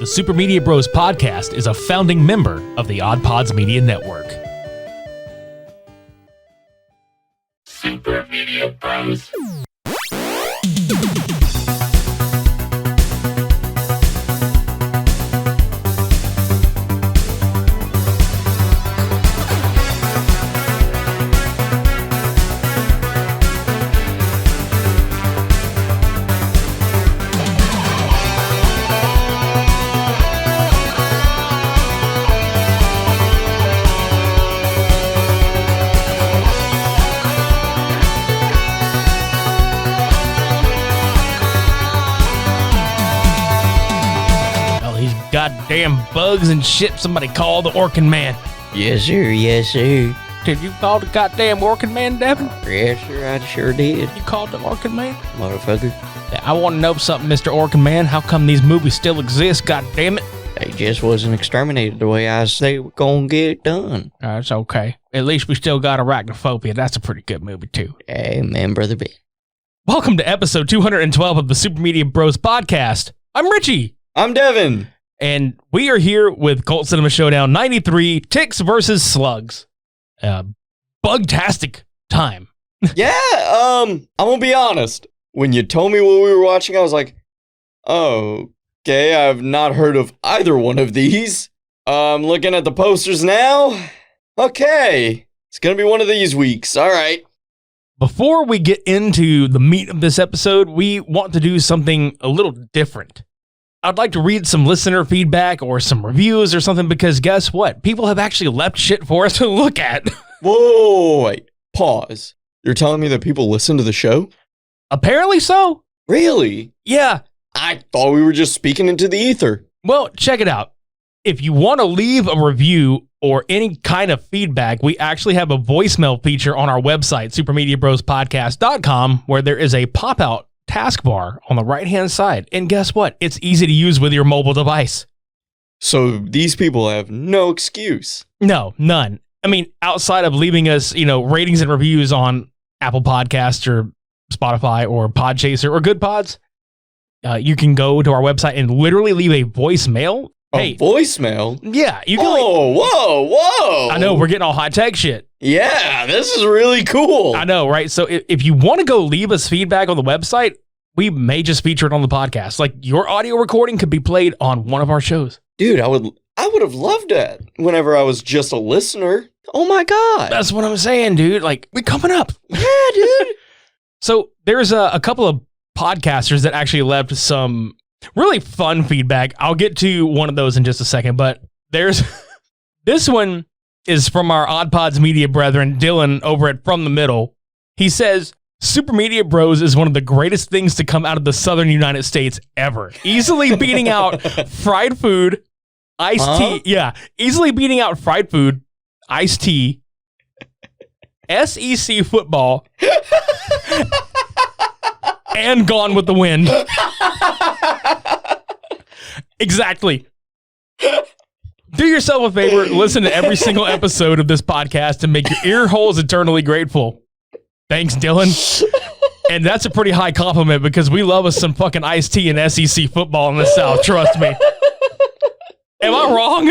The Super Media Bros podcast is a founding member of the OddPods Media Network. Super Media Bros. Goddamn bugs and shit. Somebody call the Orkin Man. Yes, sir. Yes, sir. Did you call the goddamn Orkin Man, Devin? Yes, sir. I sure did. You called the Orkin Man? Motherfucker. I want to know something, Mr. Orkin Man. How come these movies still exist? God damn it. They just wasn't exterminated the way I say we're gonna get it done. That's okay. At least we still got Arachnophobia. That's a pretty good movie, too. Amen, Brother Ben. Welcome to episode 212 of the Super Media Bros podcast. I'm Richie. I'm Devin. And we are here with Cult Cinema Showdown 93, Ticks versus Slugs. Bugtastic time. Yeah, I'm gonna be honest. When you told me what we were watching, I was like, oh, okay, I've not heard of either one of these. I'm looking at the posters now. Okay, it's gonna be one of these weeks, alright. Before we get into the meat of this episode, we want to do something a little different. I'd like to read some listener feedback or some reviews or something because guess what? People have actually left shit for us to look at. Whoa, wait, pause. You're telling me that people listen to the show? Apparently so. Really? Yeah. I thought we were just speaking into the ether. Well, check it out. If you want to leave a review or any kind of feedback, we actually have a voicemail feature on our website, supermediabrospodcast.com, where there is a pop-out taskbar on the right-hand side. And guess what? It's easy to use with your mobile device. So these people have no excuse. No, none. I mean, outside of leaving us, ratings and reviews on Apple Podcasts or Spotify or Podchaser or GoodPods, you can go to our website and literally leave a voicemail. A voicemail? Yeah. You can whoa. I know, we're getting all high-tech shit. Yeah, this is really cool. I know, right? So if you want to go leave us feedback on the website, we may just feature it on the podcast. Like, your audio recording could be played on one of our shows. Dude, I would have loved that whenever I was just a listener. Oh my God. That's what I'm saying, dude. Like, we coming up. Yeah, dude. So there's a couple of podcasters that actually left some really fun feedback. I'll get to one of those in just a second, but there's this one is from our OddPods Media brethren, Dylan, over at From the Middle. He says, Super Media Bros is one of the greatest things to come out of the southern United States ever. Easily beating out fried food, iced tea. Yeah, easily beating out fried food, iced tea, SEC football, and Gone with the Wind. Exactly. Do yourself a favor, listen to every single episode of this podcast and make your ear holes eternally grateful. Thanks, Dylan. And that's a pretty high compliment because we love us some fucking iced tea and SEC football in the South, trust me. Am I wrong?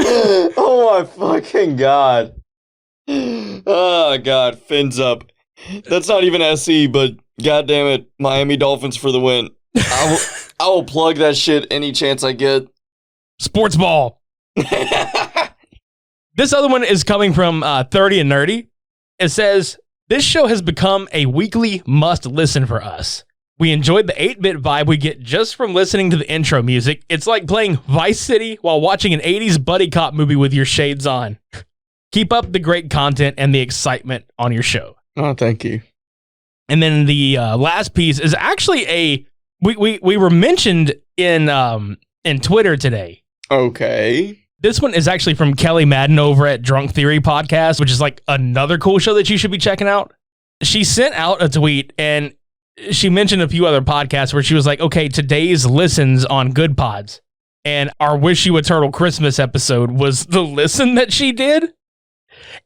Oh my fucking God. Oh God, fins up. That's not even SE, but goddamn it, Miami Dolphins for the win. I will plug that shit any chance I get. Sports ball. This other one is coming from 30 and Nerdy. It says, this show has become a weekly must listen for us. We enjoyed the 8-bit vibe we get just from listening to the intro music. It's like playing Vice City while watching an 80s buddy cop movie with your shades on. Keep up the great content and the excitement on your show. Oh, thank you. And then the last piece is actually we were mentioned in Twitter today. Okay. This one is actually from Kelly Madden over at Drunk Theory Podcast, which is like another cool show that you should be checking out. She sent out a tweet and she mentioned a few other podcasts where she was like, okay, today's listens on GoodPods. And our Wish You a Turtle Christmas episode was the listen that she did.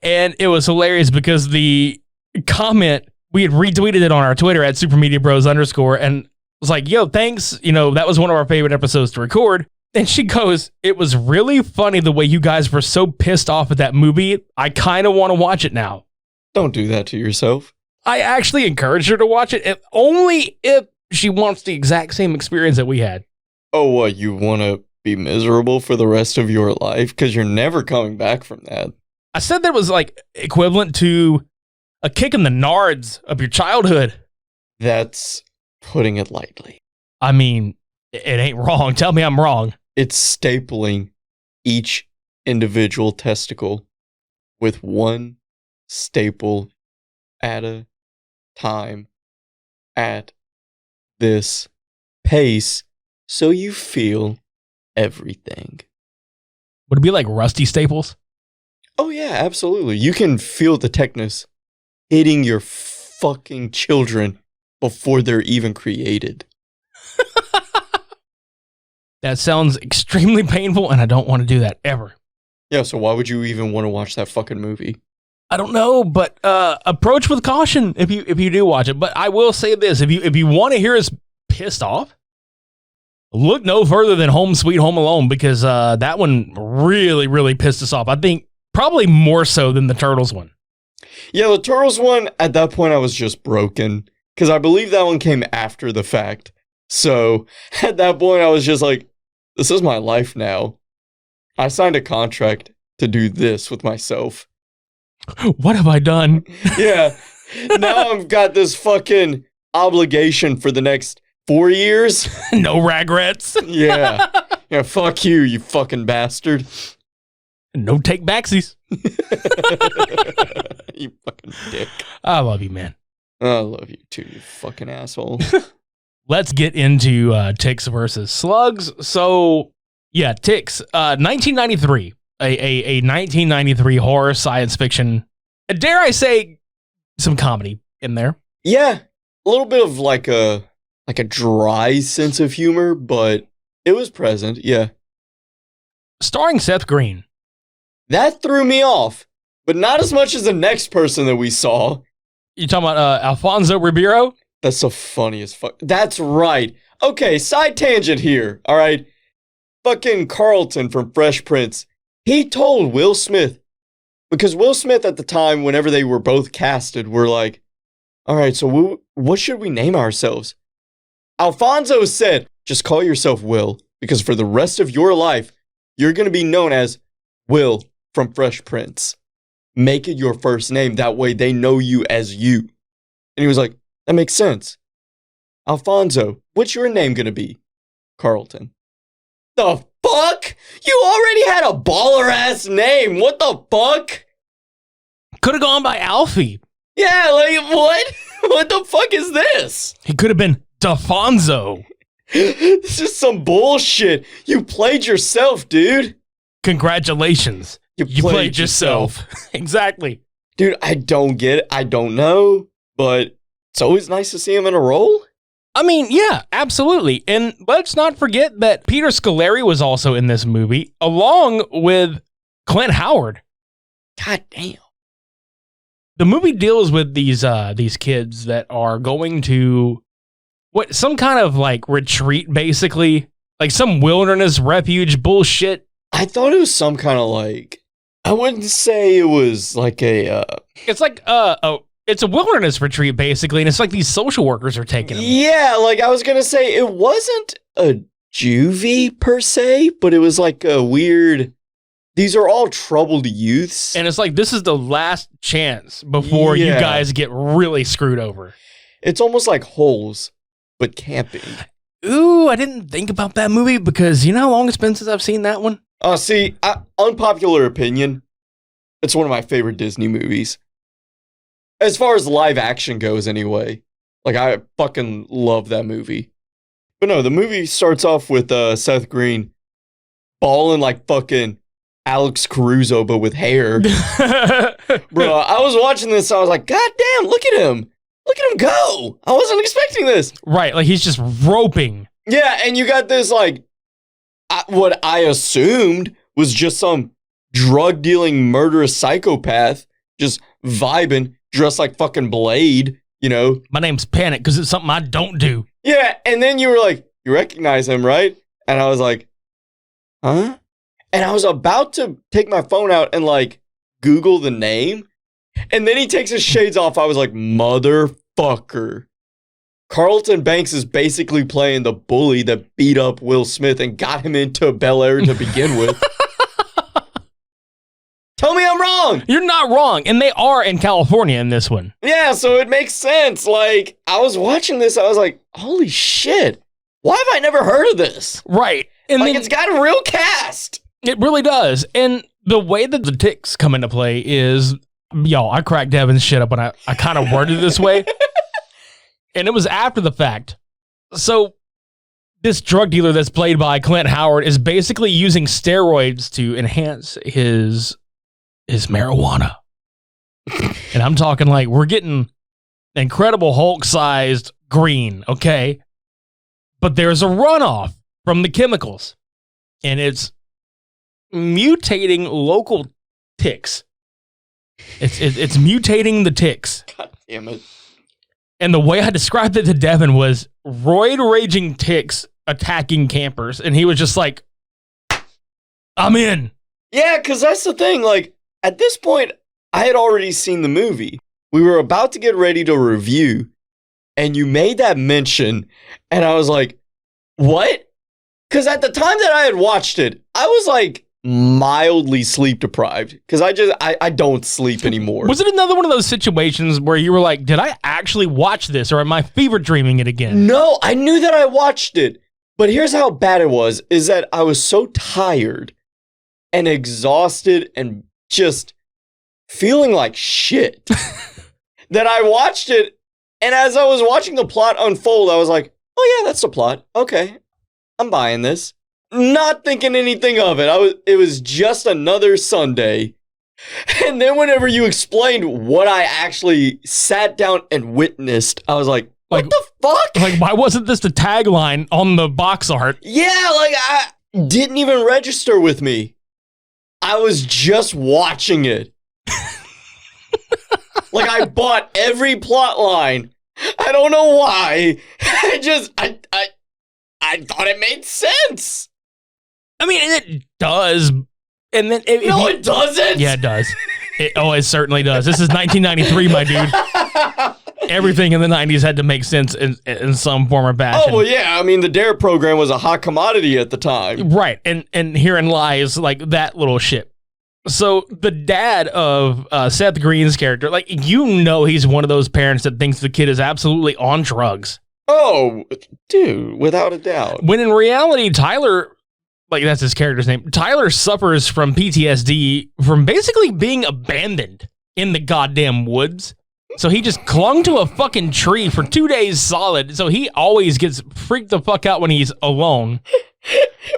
And it was hilarious because the comment, we had retweeted it on our Twitter at supermediabros_, and was like, yo, thanks. That was one of our favorite episodes to record. And she goes, it was really funny the way you guys were so pissed off at that movie. I kind of want to watch it now. Don't do that to yourself. I actually encouraged her to watch it, only if she wants the exact same experience that we had. Oh, what? You want to be miserable for the rest of your life? Because you're never coming back from that. I said that was like equivalent to a kick in the nards of your childhood. That's putting it lightly. I mean, it ain't wrong. Tell me I'm wrong. It's stapling each individual testicle with one staple at a time at this pace so you feel everything. Would it be like rusty staples? Oh, yeah, absolutely. You can feel the tetanus hitting your fucking children before they're even created. That sounds extremely painful, and I don't want to do that ever. Yeah, so why would you even want to watch that fucking movie? I don't know, but approach with caution if you do watch it. But I will say this: if you want to hear us pissed off, look no further than Home Sweet Home Alone, because that one really, really pissed us off. I think probably more so than the Turtles one. Yeah, the Turtles one, at that point I was just broken, because I believe that one came after the fact. So at that point I was just like, this is my life now. I signed a contract to do this with myself. What have I done? Yeah. Now I've got this fucking obligation for the next 4 years. No regrets. Yeah. Yeah, fuck you, you fucking bastard. No take backsies. You fucking dick. I love you, man. I love you too, you fucking asshole. Let's get into Ticks versus Slugs. So, yeah, Ticks, 1993, a 1993 horror science fiction. Dare I say, some comedy in there. Yeah, a little bit of like a dry sense of humor, but it was present. Yeah, Starring Seth Green. that threw me off, but not as much as the next person that we saw. You talking about Alfonso Ribeiro? That's the funniest fuck. That's right. Okay, side tangent here. All right, fucking Carlton from Fresh Prince. He told Will Smith, because Will Smith at the time, whenever they were both casted, were like, all right, so what should we name ourselves? Alfonso said, just call yourself Will, because for the rest of your life, you're going to be known as Will from Fresh Prince. Make it your first name. That way they know you as you. And he was like, that makes sense. Alfonso, what's your name going to be? Carlton. The fuck? You already had a baller-ass name. What the fuck? Could have gone by Alfie. Yeah, like, what? What the fuck is this? He could have been Defonso. This is some bullshit. You played yourself, dude. Congratulations. You played yourself. Exactly. Dude, I don't get it. I don't know, but it's always nice to see him in a role. I mean, yeah, absolutely. And let's not forget that Peter Scolari was also in this movie, along with Clint Howard. God damn. The movie deals with these kids that are going to some kind of like retreat, basically, like some wilderness refuge bullshit. I thought it was some kind of like, I wouldn't say it was like a It's like it's a wilderness retreat, basically, and it's like these social workers are taking them. Yeah, like I was gonna say, it wasn't a juvie per se, but it was like a weird, these are all troubled youths. And it's like, this is the last chance before you guys get really screwed over. It's almost like Holes, but camping. Ooh, I didn't think about that movie because you know how long it's been since I've seen that one? See, unpopular opinion, it's one of my favorite Disney movies. As far as live action goes, anyway. Like, I fucking love that movie. But no, the movie starts off with Seth Green balling like fucking Alex Caruso, but with hair. Bro, I was watching this, I was like, God damn, look at him. Look at him go. I wasn't expecting this. Right, like he's just roping. Yeah, and you got this, like, what I assumed was just some drug-dealing, murderous psychopath just vibing, dressed like fucking Blade, you know? My name's Panic because it's something I don't do. Yeah, and then you were like, you recognize him, right? And I was like, huh? And I was about to take my phone out and like Google the name. And then he takes his shades off. I was like, motherfucker. Carlton Banks is basically playing the bully that beat up Will Smith and got him into Bel Air to begin with. Tell me I'm wrong. You're not wrong. And they are in California in this one. Yeah, so it makes sense. Like, I was watching this. I was like, holy shit. Why have I never heard of this? Right. And like, then, it's got a real cast. It really does. And the way that the ticks come into play is, y'all, I cracked Devin's shit up when I kind of worded it this way. And it was after the fact. So this drug dealer that's played by Clint Howard is basically using steroids to enhance his marijuana. And I'm talking like we're getting Incredible Hulk-sized green, okay? But there's a runoff from the chemicals. And it's mutating local ticks. It's mutating the ticks. God damn it. And the way I described it to Devin was roid raging ticks attacking campers. And he was just like, I'm in. Yeah, because that's the thing. Like, at this point, I had already seen the movie. We were about to get ready to review. And you made that mention. And I was like, what? Because at the time that I had watched it, I was like, mildly sleep deprived because I don't sleep anymore. Was it another one of those situations where you were like, did I actually watch this or am I fever dreaming it again? No, I knew that I watched it, but here's how bad it was, is that I was so tired and exhausted and just feeling like shit that I watched it, and as I was watching the plot unfold, I was like, oh yeah, that's the plot. Okay, I'm buying this. Not thinking anything of it. It was just another Sunday. And then whenever you explained what I actually sat down and witnessed, I was like, what the fuck? Like, why wasn't this the tagline on the box art? Yeah, like, I didn't even register with me. I was just watching it. Like, I bought every plot line. I don't know why. I thought it made sense. I mean, it does. And then it doesn't. Yeah, it does. It certainly does. This is 1993, my dude. Everything in the 90s had to make sense in some form or fashion. Oh, well, yeah. I mean, the DARE program was a hot commodity at the time. Right. And herein lies, like, that little shit. So the dad of Seth Green's character, like, he's one of those parents that thinks the kid is absolutely on drugs. Oh, dude, without a doubt. When in reality, Tyler... like, that's his character's name. Tyler suffers from PTSD from basically being abandoned in the goddamn woods. So he just clung to a fucking tree for 2 days solid. So he always gets freaked the fuck out when he's alone.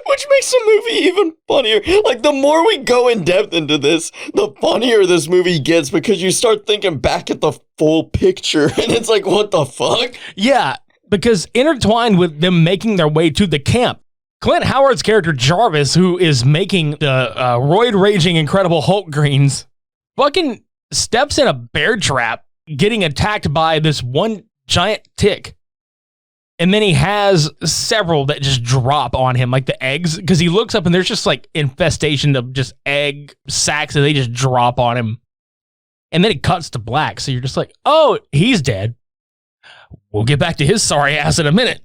Which makes the movie even funnier. Like, the more we go in depth into this, the funnier this movie gets because you start thinking back at the full picture and it's like, what the fuck? Yeah, because intertwined with them making their way to the camp, Clint Howard's character Jarvis, who is making the roid raging Incredible Hulk greens, fucking steps in a bear trap, getting attacked by this one giant tick. And then he has several that just drop on him, like the eggs, because he looks up and there's just like infestation of just egg sacks and they just drop on him. And then it cuts to black. So you're just like, oh, he's dead. We'll get back to his sorry ass in a minute.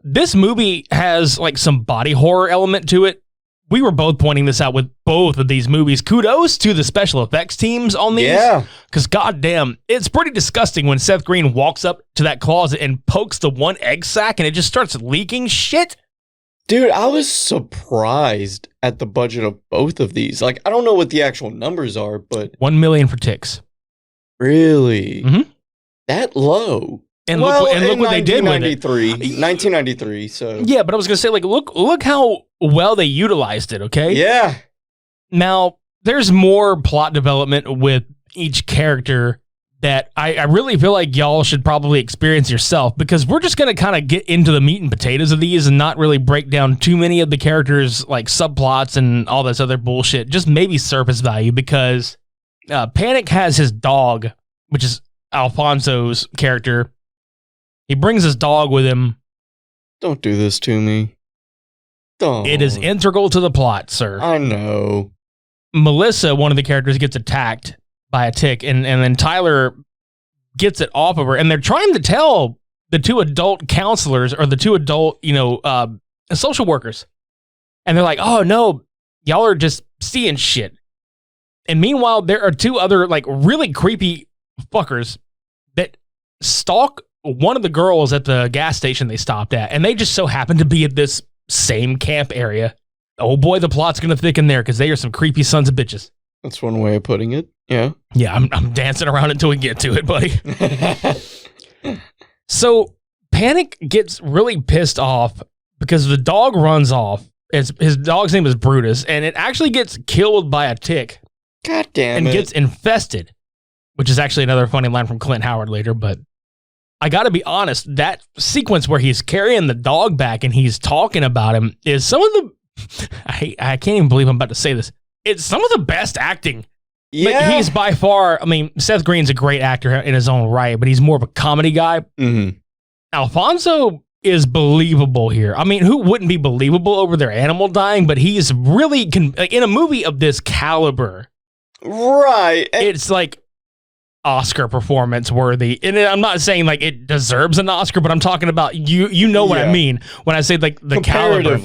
This movie has like some body horror element to it. We were both pointing this out with both of these movies. Kudos to the special effects teams on these. Yeah. Because goddamn, it's pretty disgusting when Seth Green walks up to that closet and pokes the one egg sack and it just starts leaking shit. Dude, I was surprised at the budget of both of these. Like, I don't know what the actual numbers are, but... 1 million for ticks. Really? Mm-hmm. That low? And look what they did with it. 1993, so... Yeah, but I was going to say, like, look how well they utilized it, okay? Yeah. Now, there's more plot development with each character that I really feel like y'all should probably experience yourself, because we're just going to kind of get into the meat and potatoes of these and not really break down too many of the characters' like subplots and all this other bullshit. Just maybe surface value, because Panic has his dog, which is Alfonso's character. He brings his dog with him. Don't do this to me. Don't. It is integral to the plot, sir. I know. Melissa, one of the characters, gets attacked by a tick, and then Tyler gets it off of her, and they're trying to tell the two adult counselors or the two adult, social workers. And they're like, oh no, y'all are just seeing shit. And meanwhile, there are two other like really creepy fuckers that stalk one of the girls at the gas station they stopped at. And they just so happen to be at this same camp area. Oh boy, the plot's going to thicken there because they are some creepy sons of bitches. That's one way of putting it. Yeah. Yeah, I'm dancing around until we get to it, buddy. So Panic gets really pissed off because the dog runs off. His dog's name is Brutus, and it actually gets killed by a tick. God damn and it. gets infested, which is actually another funny line from Clint Howard later. But I got to be honest, that sequence where he's carrying the dog back and he's talking about him is some of the... I can't even believe I'm about to say this. It's some of the best acting. Yeah. Like, he's by far... I mean, Seth Green's a great actor in his own right, but he's more of a comedy guy. Mm-hmm. Alfonso is believable here. I mean, who wouldn't be believable over their animal dying? But he's really... in a movie of this caliber... Right. It's like Oscar performance worthy. And I'm not saying like it deserves an Oscar, but I'm talking about you know what I mean when I say like the caliber.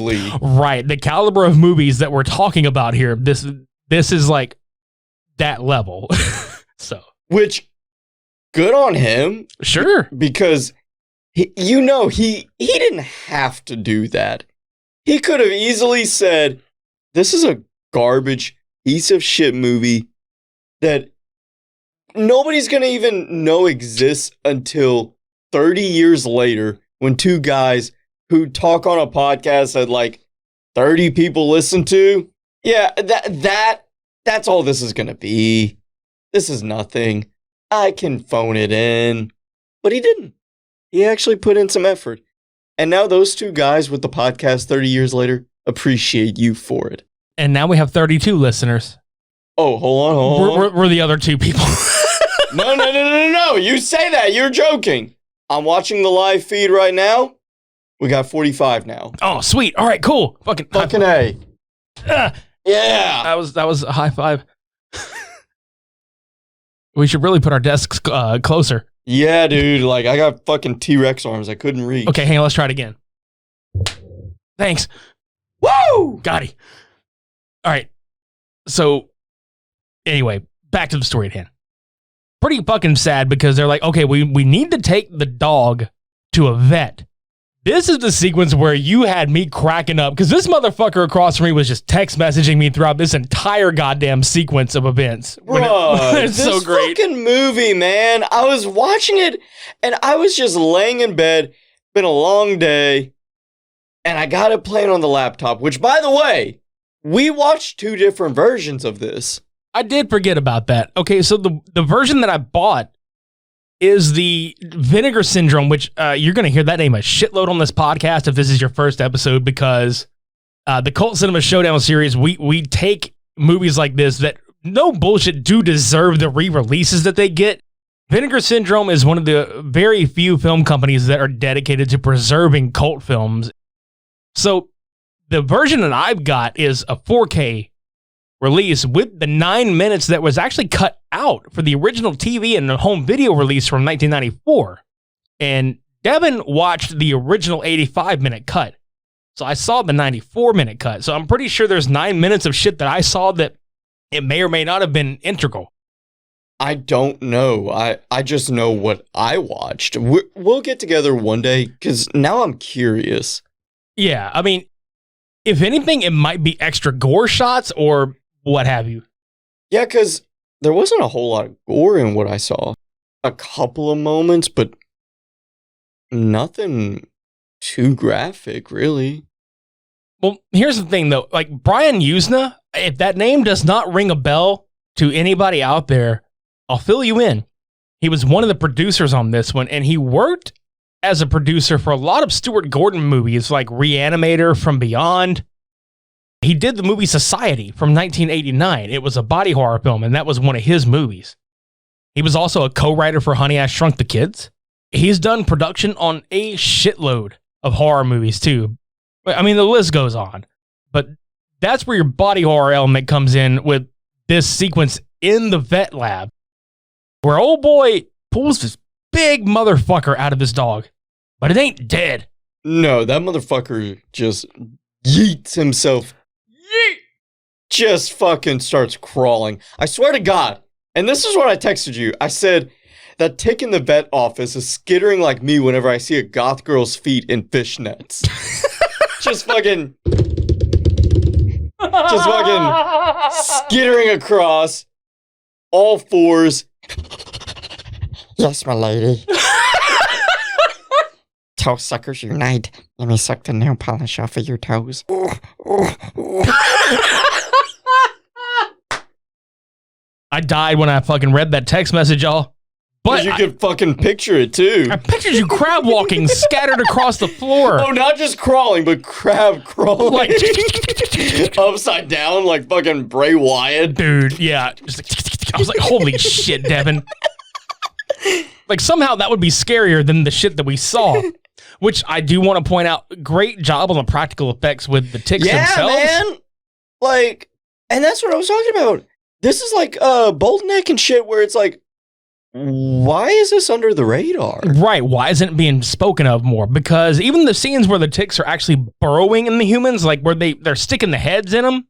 Right. The caliber of movies that we're talking about here. This is like that level. So, which good on him. Sure. Because he didn't have to do that. He could have easily said, this is a garbage piece of shit movie that nobody's gonna even know exists until 30 years later when two guys who talk on a podcast that like 30 people listen to. Yeah, that's all this is gonna be. This is nothing. I can phone it in. But he didn't. He actually put in some effort. And now those two guys with the podcast 30 years later appreciate you for it. And now we have 32 listeners. Oh, hold on. We're the other two people. No. You say that. You're joking. I'm watching the live feed right now. We got 45 now. Oh, sweet. All right, cool. Fucking A. Yeah. That was a high five. We should really put our desks closer. Yeah, dude. Like, I got fucking T-Rex arms. I couldn't reach. Okay, hang on. Let's try it again. Thanks. Woo! Got it. All right. So, anyway, back to the story at hand. Pretty fucking sad because they're like, okay, we need to take the dog to a vet. This is the sequence where you had me cracking up because this motherfucker across from me was just text messaging me throughout this entire goddamn sequence of events. Bro, it's so great. This fucking movie, man. I was watching it and I was just laying in bed. Been a long day. And I got it playing on the laptop, which, by the way, we watched two different versions of this. I did forget about that. Okay, so the version that I bought is the Vinegar Syndrome, which you're going to hear that name a shitload on this podcast if this is your first episode, because the Cult Cinema Showdown series, we take movies like this that, no bullshit, do deserve the re-releases that they get. Vinegar Syndrome is one of the very few film companies that are dedicated to preserving cult films. So the version that I've got is a 4K release with the 9 minutes that was actually cut out for the original TV and the home video release from 1994. And Devin watched the original 85-minute cut. So I saw the 94-minute cut. So I'm pretty sure there's 9 minutes of shit that I saw that it may or may not have been integral. I don't know. I just know what I watched. We'll get together one day because now I'm curious. Yeah, I mean, if anything, it might be extra gore shots or what have you. Yeah, because there wasn't a whole lot of gore in what I saw. A couple of moments, but nothing too graphic, really. Well, here's the thing, though. Like, Brian Usna, if that name does not ring a bell to anybody out there, I'll fill you in. He was one of the producers on this one, and he worked as a producer for a lot of Stuart Gordon movies, like Reanimator, From Beyond. He did the movie Society from 1989. It was a body horror film, and that was one of his movies. He was also a co-writer for Honey, I Shrunk the Kids. He's done production on a shitload of horror movies, too. I mean, the list goes on. But that's where your body horror element comes in with this sequence in the vet lab, where old boy pulls this big motherfucker out of his dog, but it ain't dead. No, that motherfucker just yeets himself. Yeet! Just fucking starts crawling. I swear to God. And this is what I texted you. I said, that tick in the vet office is skittering like me whenever I see a goth girl's feet in fishnets. Just fucking skittering across all fours. Yes, my lady. Toe suckers unite. Let me suck the nail polish off of your toes. I died when I fucking read that text message, y'all. But you could fucking picture it too. I pictured you crab walking scattered across the floor. Oh, not just crawling, but crab crawling. Like, upside down like fucking Bray Wyatt. dude, yeah. Just like, I was like, holy shit, Devin. Like, somehow that would be scarier than the shit that we saw. Which I do want to point out, great job on the practical effects with the ticks themselves. Yeah, man. Like, and that's what I was talking about. This is like Bottleneck and shit where it's like, why is this under the radar? Right, why isn't it being spoken of more? Because even the scenes where the ticks are actually burrowing in the humans, like where they're sticking the heads in them,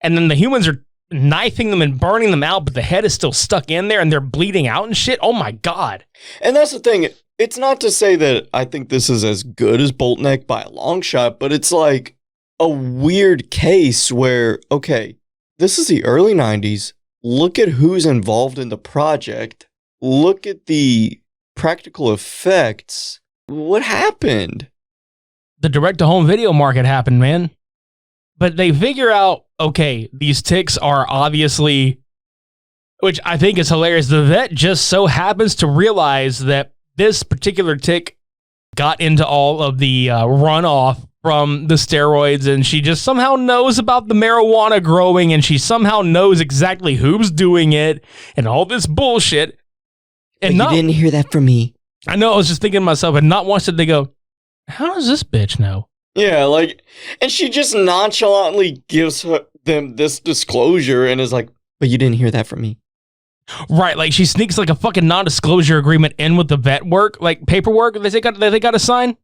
and then the humans are knifing them and burning them out, but the head is still stuck in there and they're bleeding out and shit. Oh my God. And that's the thing. It's not to say that I think this is as good as Bottleneck by a long shot, but it's like a weird case where, okay, this is the early 90s. Look at who's involved in the project. Look at the practical effects. What happened? The direct-to-home video market happened, man. But they figure out, okay, these ticks are obviously, which I think is hilarious. The vet just so happens to realize that this particular tick got into all of the runoff from the steroids, and she just somehow knows about the marijuana growing, and she somehow knows exactly who's doing it, and all this bullshit. And But you didn't hear that from me. I know, I was just thinking to myself, and not once did they go, how does this bitch know? Yeah, like, and she just nonchalantly gives them this disclosure and is like, But you didn't hear that from me. Right, like she sneaks like a fucking non-disclosure agreement in with the vet work, like paperwork that they got to sign.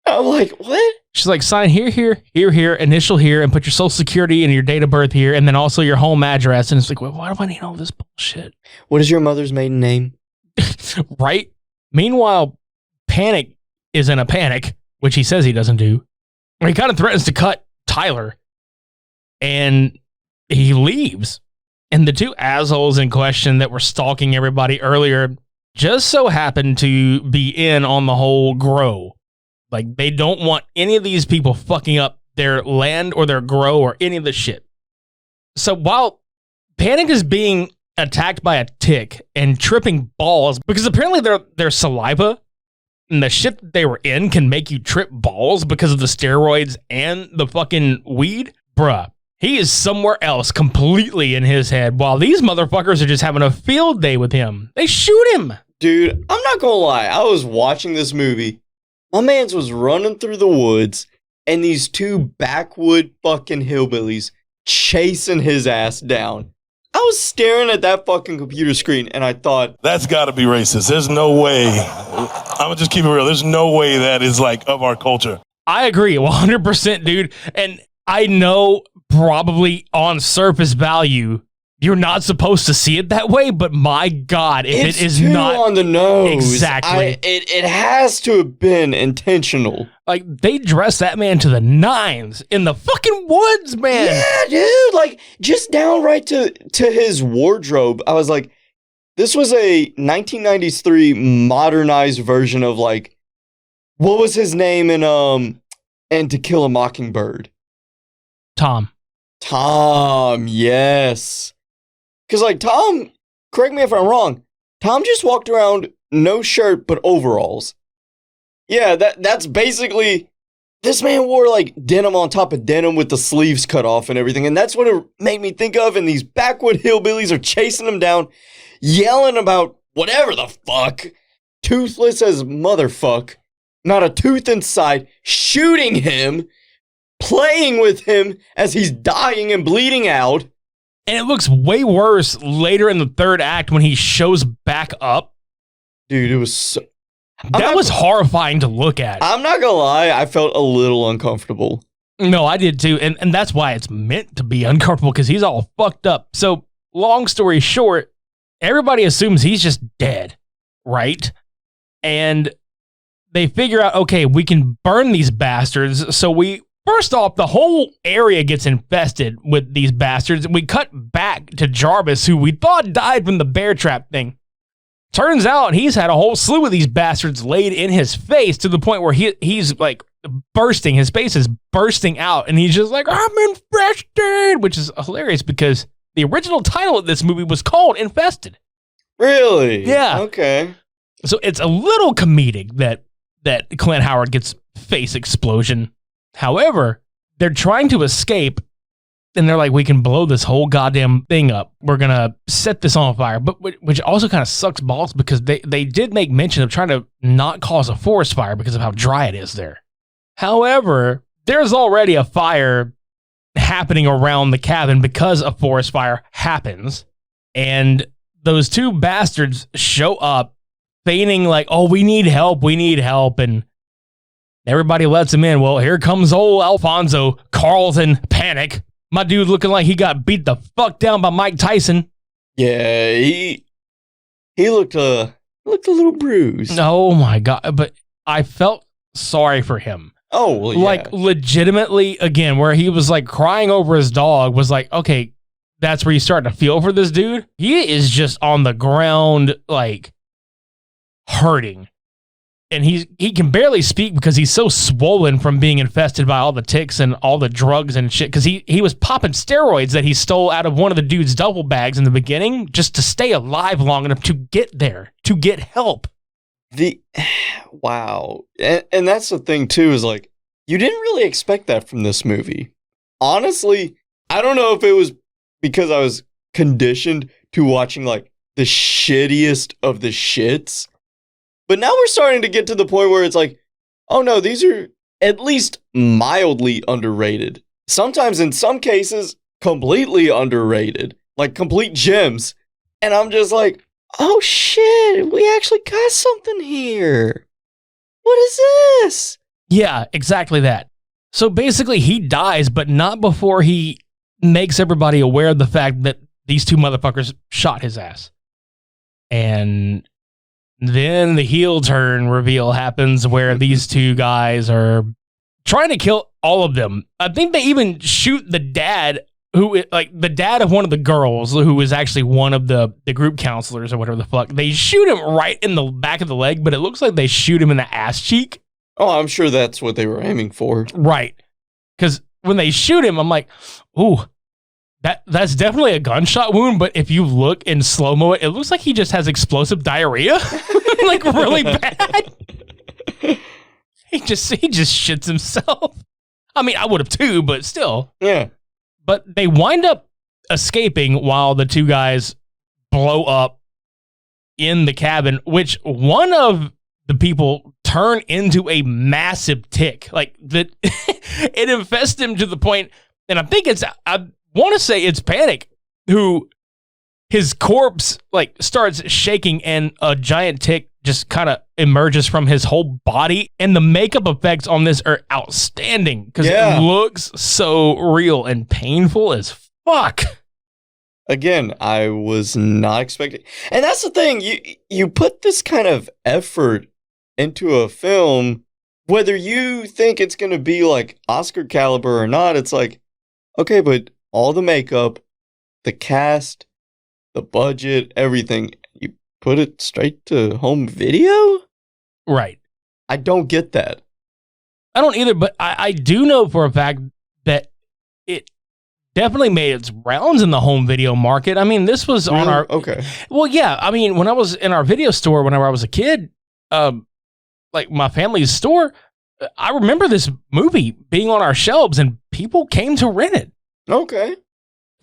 I'm like, what? She's like, sign here, initial here, and put your social security and your date of birth here, and then also your home address. And it's like, well, why do I need all this bullshit? What is your mother's maiden name? Right? Meanwhile, Panic is in a panic, which he says he doesn't do. He kind of threatens to cut Tyler, and he leaves. And the two assholes in question that were stalking everybody earlier just so happen to be in on the whole grow. Like, they don't want any of these people fucking up their land or their grow or any of the shit. So while Panic is being attacked by a tick and tripping balls, because apparently their saliva and the shit that they were in can make you trip balls because of the steroids and the fucking weed, bruh. He is somewhere else completely in his head while these motherfuckers are just having a field day with him. They shoot him. Dude, I'm not gonna lie. I was watching this movie. My mans was running through the woods, and these two backwood fucking hillbillies chasing his ass down. I was staring at that fucking computer screen, and I thought, that's gotta be racist. There's no way. I'm gonna just keep it real. There's no way that is like of our culture. I agree 100%, dude. And I know probably on surface value, you're not supposed to see it that way, but my God, if it's it is too not on the nose. exactly, it has to have been intentional. like they dressed that man to the nines in the fucking woods, man. Yeah, dude. Like just downright to his wardrobe. I was like, this was a 1993 modernized version of like, what was his name in and To Kill a Mockingbird? Tom, yes. Because, like, Tom, correct me if I'm wrong, Tom just walked around no shirt but overalls. Yeah, that's basically, this man wore, like, denim on top of denim with the sleeves cut off and everything, and that's what it made me think of, and these backwood hillbillies are chasing him down, yelling about whatever the fuck, toothless as motherfuck, not a tooth inside, shooting him, playing with him as he's dying and bleeding out. And it looks way worse later in the third act when he shows back up. Dude, it was so... That was horrifying to look at. I'm not gonna lie, I felt a little uncomfortable. No, I did too. And that's why it's meant to be uncomfortable, because he's all fucked up. So, long story short, everybody assumes he's just dead, right? And they figure out, okay, we can burn these bastards. So first off, the whole area gets infested with these bastards. We cut back to Jarvis, who we thought died from the bear trap thing. Turns out he's had a whole slew of these bastards laid in his face to the point where he's like bursting. His face is bursting out, and he's just like, I'm infested, which is hilarious because the original title of this movie was called Infested. Really? Yeah. Okay. So it's a little comedic that Clint Howard gets face explosion. However, they're trying to escape, and they're like, we can blow this whole goddamn thing up. We're going to set this on fire. But which also kind of sucks balls because they did make mention of trying to not cause a forest fire because of how dry it is there. However, there's already a fire happening around the cabin because a forest fire happens. And those two bastards show up feigning like, oh, we need help. And everybody lets him in. Well, here comes old Alfonso Carlton Panic. My dude looking like he got beat the fuck down by Mike Tyson. Yeah, he looked a little bruised. Oh my God. But I felt sorry for him. Oh, well, yeah. Like legitimately, again, where he was like crying over his dog was like, okay, that's where you start to feel for this dude. He is just on the ground, like hurting. And he can barely speak because he's so swollen from being infested by all the ticks and all the drugs and shit. Because he was popping steroids that he stole out of one of the dude's duffel bags in the beginning just to stay alive long enough to get there, to get help. Wow. And that's the thing, too, is like, you didn't really expect that from this movie. Honestly, I don't know if it was because I was conditioned to watching, like, the shittiest of the shits. But now we're starting to get to the point where it's like, oh no, these are at least mildly underrated. Sometimes, in some cases, completely underrated. Like complete gems. And I'm just like, oh shit, we actually got something here. What is this? Yeah, exactly that. So basically he dies, but not before he makes everybody aware of the fact that these two motherfuckers shot his ass. And then the heel turn reveal happens where these two guys are trying to kill all of them. I think they even shoot the dad, the dad of one of the girls, who is actually one of the group counselors or whatever the fuck. They shoot him right in the back of the leg, but it looks like they shoot him in the ass cheek. Oh, I'm sure that's what they were aiming for. Right. Because when they shoot him, I'm like, ooh, that's definitely a gunshot wound, but if you look in slow-mo, it looks like he just has explosive diarrhea. Like really bad. He just shits himself. I mean, I would have too, but still. Yeah. But they wind up escaping while the two guys blow up in the cabin, which one of the people turn into a massive tick. Like that it infests him to the point, and I think I want to say it's Panic, who his corpse like starts shaking and a giant tick just kind of emerges from his whole body. And the makeup effects on this are outstanding because it looks so real and painful as fuck. Again, I was not expecting. And that's the thing. You put this kind of effort into a film, whether you think it's going to be like Oscar caliber or not, it's like, okay, but all the makeup, the cast, the budget, everything, you put it straight to home video? Right. I don't get that. I don't either, but I do know for a fact that it definitely made its rounds in the home video market. I mean, this was on our... Okay. Well, yeah. I mean, when I was in our video store, whenever I was a kid, like my family's store, I remember this movie being on our shelves and people came to rent it. Okay.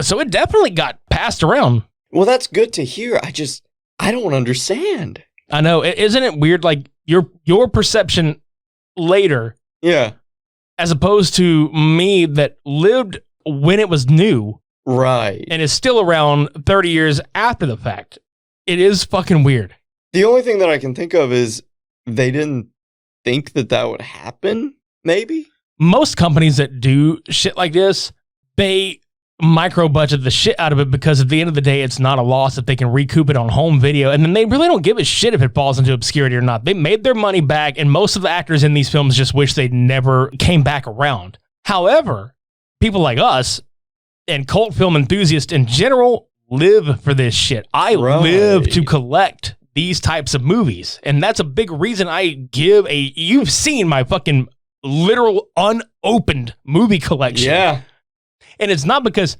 So it definitely got passed around. Well, that's good to hear. I don't understand. I know. Isn't it weird? Like your perception later, yeah, as opposed to me that lived when it was new Right. and is still around 30 years after the fact. It is fucking weird. The only thing that I can think of is they didn't think that would happen, maybe? Most companies that do shit like this, they micro budget the shit out of it because at the end of the day, it's not a loss if they can recoup it on home video. And then they really don't give a shit if it falls into obscurity or not. They made their money back, and most of the actors in these films just wish they never came back around. However, people like us and cult film enthusiasts in general live for this shit. I live to collect these types of movies. And that's a big reason I give you've seen my fucking literal unopened movie collection. Yeah. And it's not because,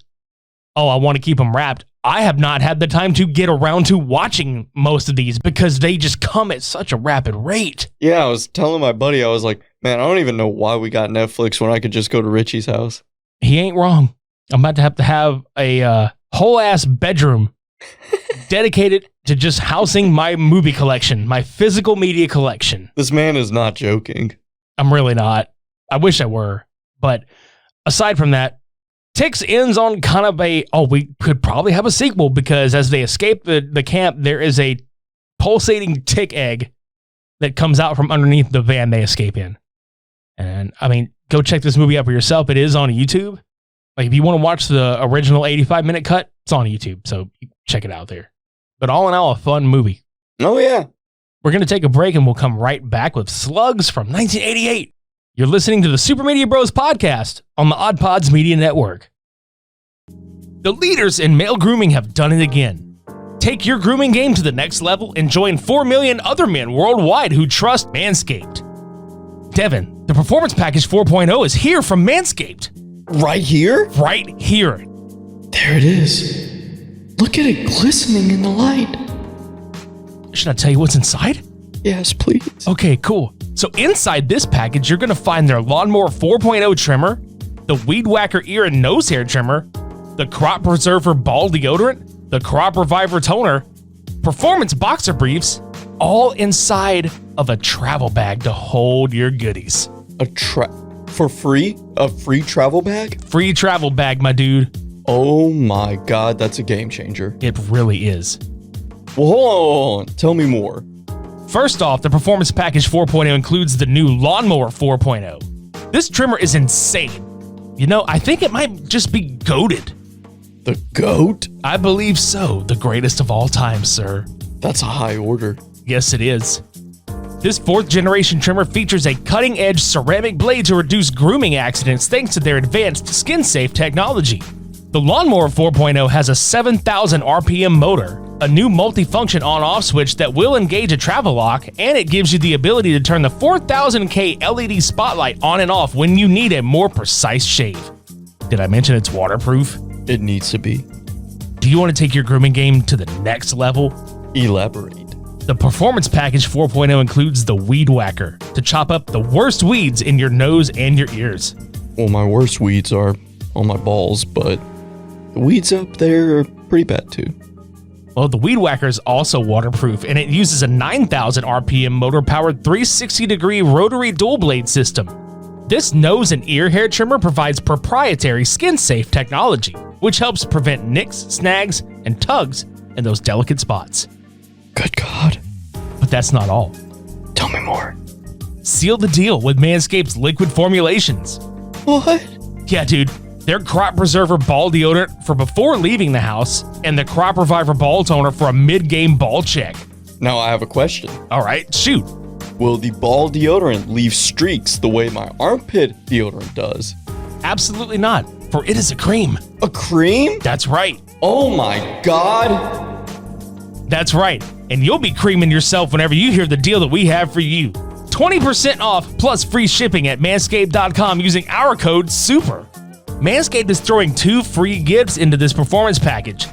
I want to keep them wrapped. I have not had the time to get around to watching most of these because they just come at such a rapid rate. Yeah, I was telling my buddy, I was like, man, I don't even know why we got Netflix when I could just go to Richie's house. He ain't wrong. I'm about to have a whole ass bedroom dedicated to just housing my movie collection, my physical media collection. This man is not joking. I'm really not. I wish I were. But aside from that, Ticks ends on kind of we could probably have a sequel because as they escape the camp, there is a pulsating tick egg that comes out from underneath the van they escape in. And I mean, go check this movie out for yourself. It is on YouTube. Like if you want to watch the original 85-minute cut, it's on YouTube. So check it out there. But all in all, a fun movie. Oh, yeah. We're going to take a break and we'll come right back with Slugs from 1988. You're listening to the Super Media Bros podcast on the OddPods Media Network. The leaders in male grooming have done it again. Take your grooming game to the next level and join 4 million other men worldwide who trust Manscaped. Devin, the Performance Package 4.0 is here from Manscaped. Right here? Right here. There it is. Look at it glistening in the light. Should I tell you what's inside? Yes, please. Okay, cool. So inside this package, you're going to find their Lawnmower 4.0 trimmer, the Weed Whacker ear and nose hair trimmer, the Crop Preserver ball deodorant, the Crop Reviver toner, performance boxer briefs, all inside of a travel bag to hold your goodies. For free? A free travel bag? Free travel bag, my dude. Oh my God, that's a game changer. It really is. Well, hold on. Tell me more. First off, the Performance Package 4.0 includes the new Lawnmower 4.0. This trimmer is insane. You know, I think it might just be goated. The GOAT? I believe so. The greatest of all time, sir. That's a high order. Yes, it is. This 4th generation trimmer features a cutting-edge ceramic blade to reduce grooming accidents thanks to their advanced skin-safe technology. The Lawnmower 4.0 has a 7,000 RPM motor, a new multifunction on-off switch that will engage a travel lock, and it gives you the ability to turn the 4000K LED spotlight on and off when you need a more precise shave. Did I mention it's waterproof? It needs to be. Do you want to take your grooming game to the next level? Elaborate. The Performance Package 4.0 includes the Weed Whacker to chop up the worst weeds in your nose and your ears. Well, my worst weeds are on my balls, but the weeds up there are pretty bad too. Well, the Weed Whacker is also waterproof, and it uses a 9,000 RPM motor-powered 360-degree rotary dual-blade system. This nose and ear hair trimmer provides proprietary skin-safe technology, which helps prevent nicks, snags, and tugs in those delicate spots. Good God. But that's not all. Tell me more. Seal the deal with Manscaped's liquid formulations. What? Yeah, dude. Their Crop Preserver ball deodorant for before leaving the house, and the Crop Reviver ball toner for a mid-game ball check. Now I have a question. All right, shoot. Will the ball deodorant leave streaks the way my armpit deodorant does? Absolutely not, for it is a cream. A cream? That's right. Oh my God. That's right. And you'll be creaming yourself whenever you hear the deal that we have for you. 20% off plus free shipping at manscaped.com using our code SUPER. Manscaped is throwing 2 free gifts into this performance package.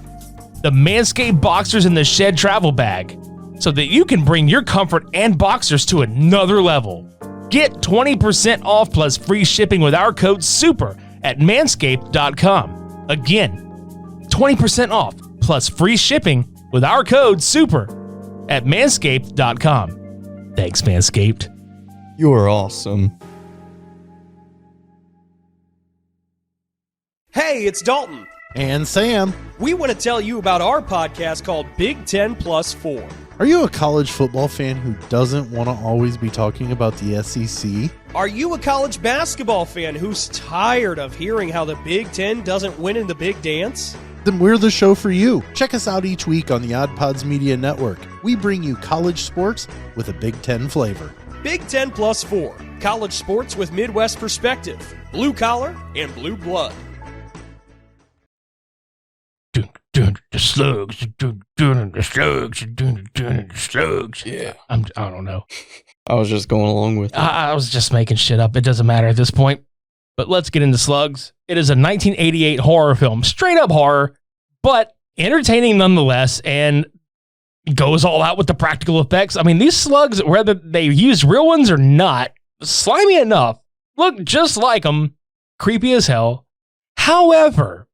The Manscaped Boxers in the Shed travel bag, so that you can bring your comfort and boxers to another level. Get 20% off plus free shipping with our code SUPER at manscaped.com. Again, 20% off plus free shipping with our code SUPER at manscaped.com. Thanks, Manscaped. You are awesome. Hey, it's Dalton. And Sam. We want to tell you about our podcast called Big 10 Plus 4. Are you a college football fan who doesn't want to always be talking about the SEC? Are you a college basketball fan who's tired of hearing how the Big 10 doesn't win in the big dance? Then we're the show for you. Check us out each week on the OddPods Media Network. We bring you college sports with a Big 10 flavor. Big 10 Plus 4. College sports with Midwest perspective. Blue collar and blue blood. The slugs, the slugs. Yeah. I don't know. I was just going along with it. I was just making shit up. It doesn't matter at this point. But let's get into Slugs. It is a 1988 horror film, straight up horror, but entertaining nonetheless, and goes all out with the practical effects. I mean, these slugs, whether they used real ones or not, slimy enough, look just like them, creepy as hell. However,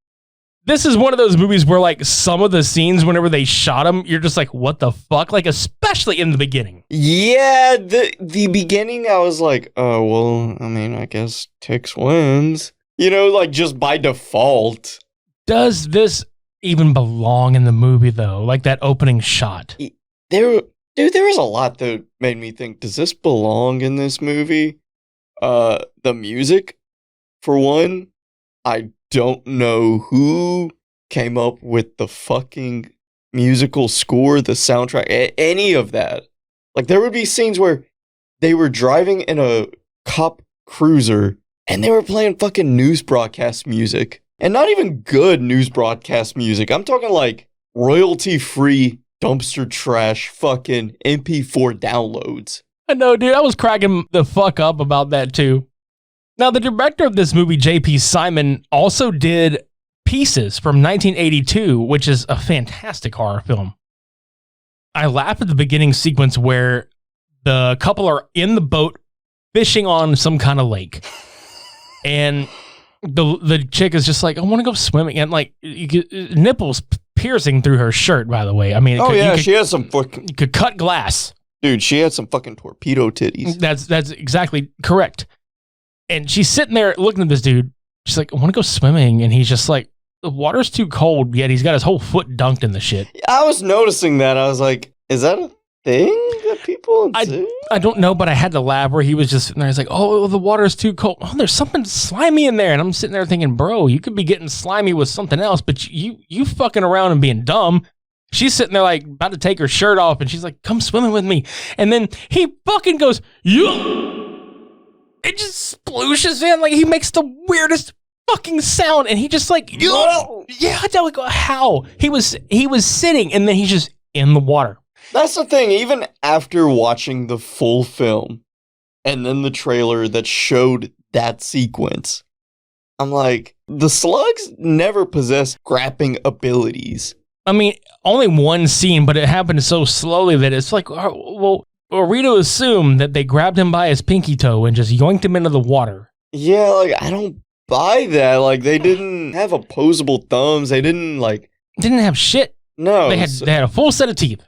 this is one of those movies where, like, some of the scenes, whenever they shot them, you're just like, what the fuck? Like, especially in the beginning. Yeah, the beginning, I was like, oh, well, I mean, I guess Tix wins. You know, like, just by default. Does this even belong in the movie, though? Like, that opening shot. There was a lot that made me think, does this belong in this movie? The music, for one, I don't know who came up with the fucking musical score, the soundtrack, any of that. Like, there would be scenes where they were driving in a cop cruiser and they were playing fucking news broadcast music. And not even good news broadcast music. I'm talking like royalty-free dumpster trash fucking MP4 downloads. I know, dude. I was cracking the fuck up about that, too. Now, the director of this movie, J.P. Simon, also did Pieces from 1982, which is a fantastic horror film. I laugh at the beginning sequence where the couple are in the boat fishing on some kind of lake. And the chick is just like, I want to go swimming. And, like, nipples piercing through her shirt, by the way. I mean, she has some fucking... You could cut glass. Dude, she had some fucking torpedo titties. That's exactly correct. And she's sitting there looking at this dude. She's like, I want to go swimming. And he's just like, the water's too cold, yet he's got his whole foot dunked in the shit. I was noticing that. I was like, is that a thing that people do? I don't know, but I had to laugh where he was just sitting there. He's like, oh, the water's too cold. Oh, there's something slimy in there. And I'm sitting there thinking, bro, you could be getting slimy with something else, but you fucking around and being dumb. She's sitting there like about to take her shirt off, and she's like, come swimming with me. And then he fucking goes, yeah. It just splooshes in, like he makes the weirdest fucking sound, and he just like, yeah, I don't like how he was sitting, and then he's just in the water. That's the thing. Even after watching the full film, and then the trailer that showed that sequence, I'm like, the slugs never possess grappling abilities. I mean, only one scene, but it happened so slowly that it's like, well. Are we to assume that they grabbed him by his pinky toe and just yoinked him into the water? Yeah, like, I don't buy that. Like, they didn't have opposable thumbs. They didn't, like... Didn't have shit. No. They had a full set of teeth.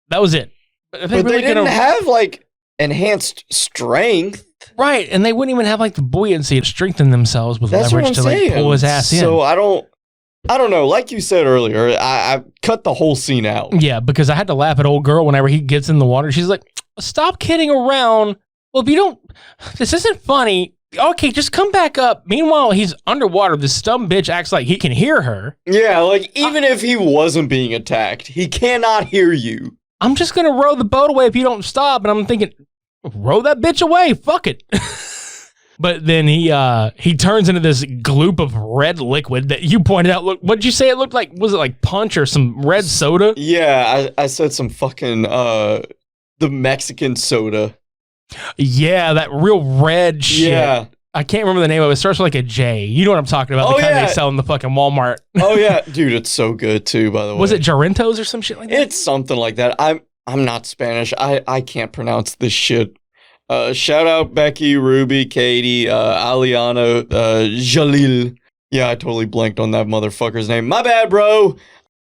That was it. But they didn't have, like, enhanced strength. Right, and they wouldn't even have, like, the buoyancy to strengthen themselves with leverage to, like, pull his ass in. So I don't know. Like you said earlier, I cut the whole scene out. Yeah, because I had to laugh at old girl whenever he gets in the water. She's like, stop kidding around. Well, if you don't, this isn't funny. Okay, just come back up. Meanwhile, he's underwater. This dumb bitch acts like he can hear her. Yeah, like, even if he wasn't being attacked, he cannot hear you. I'm just going to row the boat away if you don't stop. And I'm thinking, row that bitch away. Fuck it. But then he turns into this gloop of red liquid that you pointed out. Look, what did you say it looked like? Was it like punch or some red soda? Yeah, I said some fucking the Mexican soda. Yeah, that real red shit. Yeah. I can't remember the name of it. It starts with like a J. You know what I'm talking about. The kind they sell in the fucking Walmart. Oh yeah, dude, it's so good too, by the way. Was it Jarrentos or some shit like that? It's something like that. I'm not Spanish. I can't pronounce this shit. Shout out Becky, Ruby, Katie, Aliana, Jalil. Yeah, I totally blanked on that motherfucker's name. My bad, bro.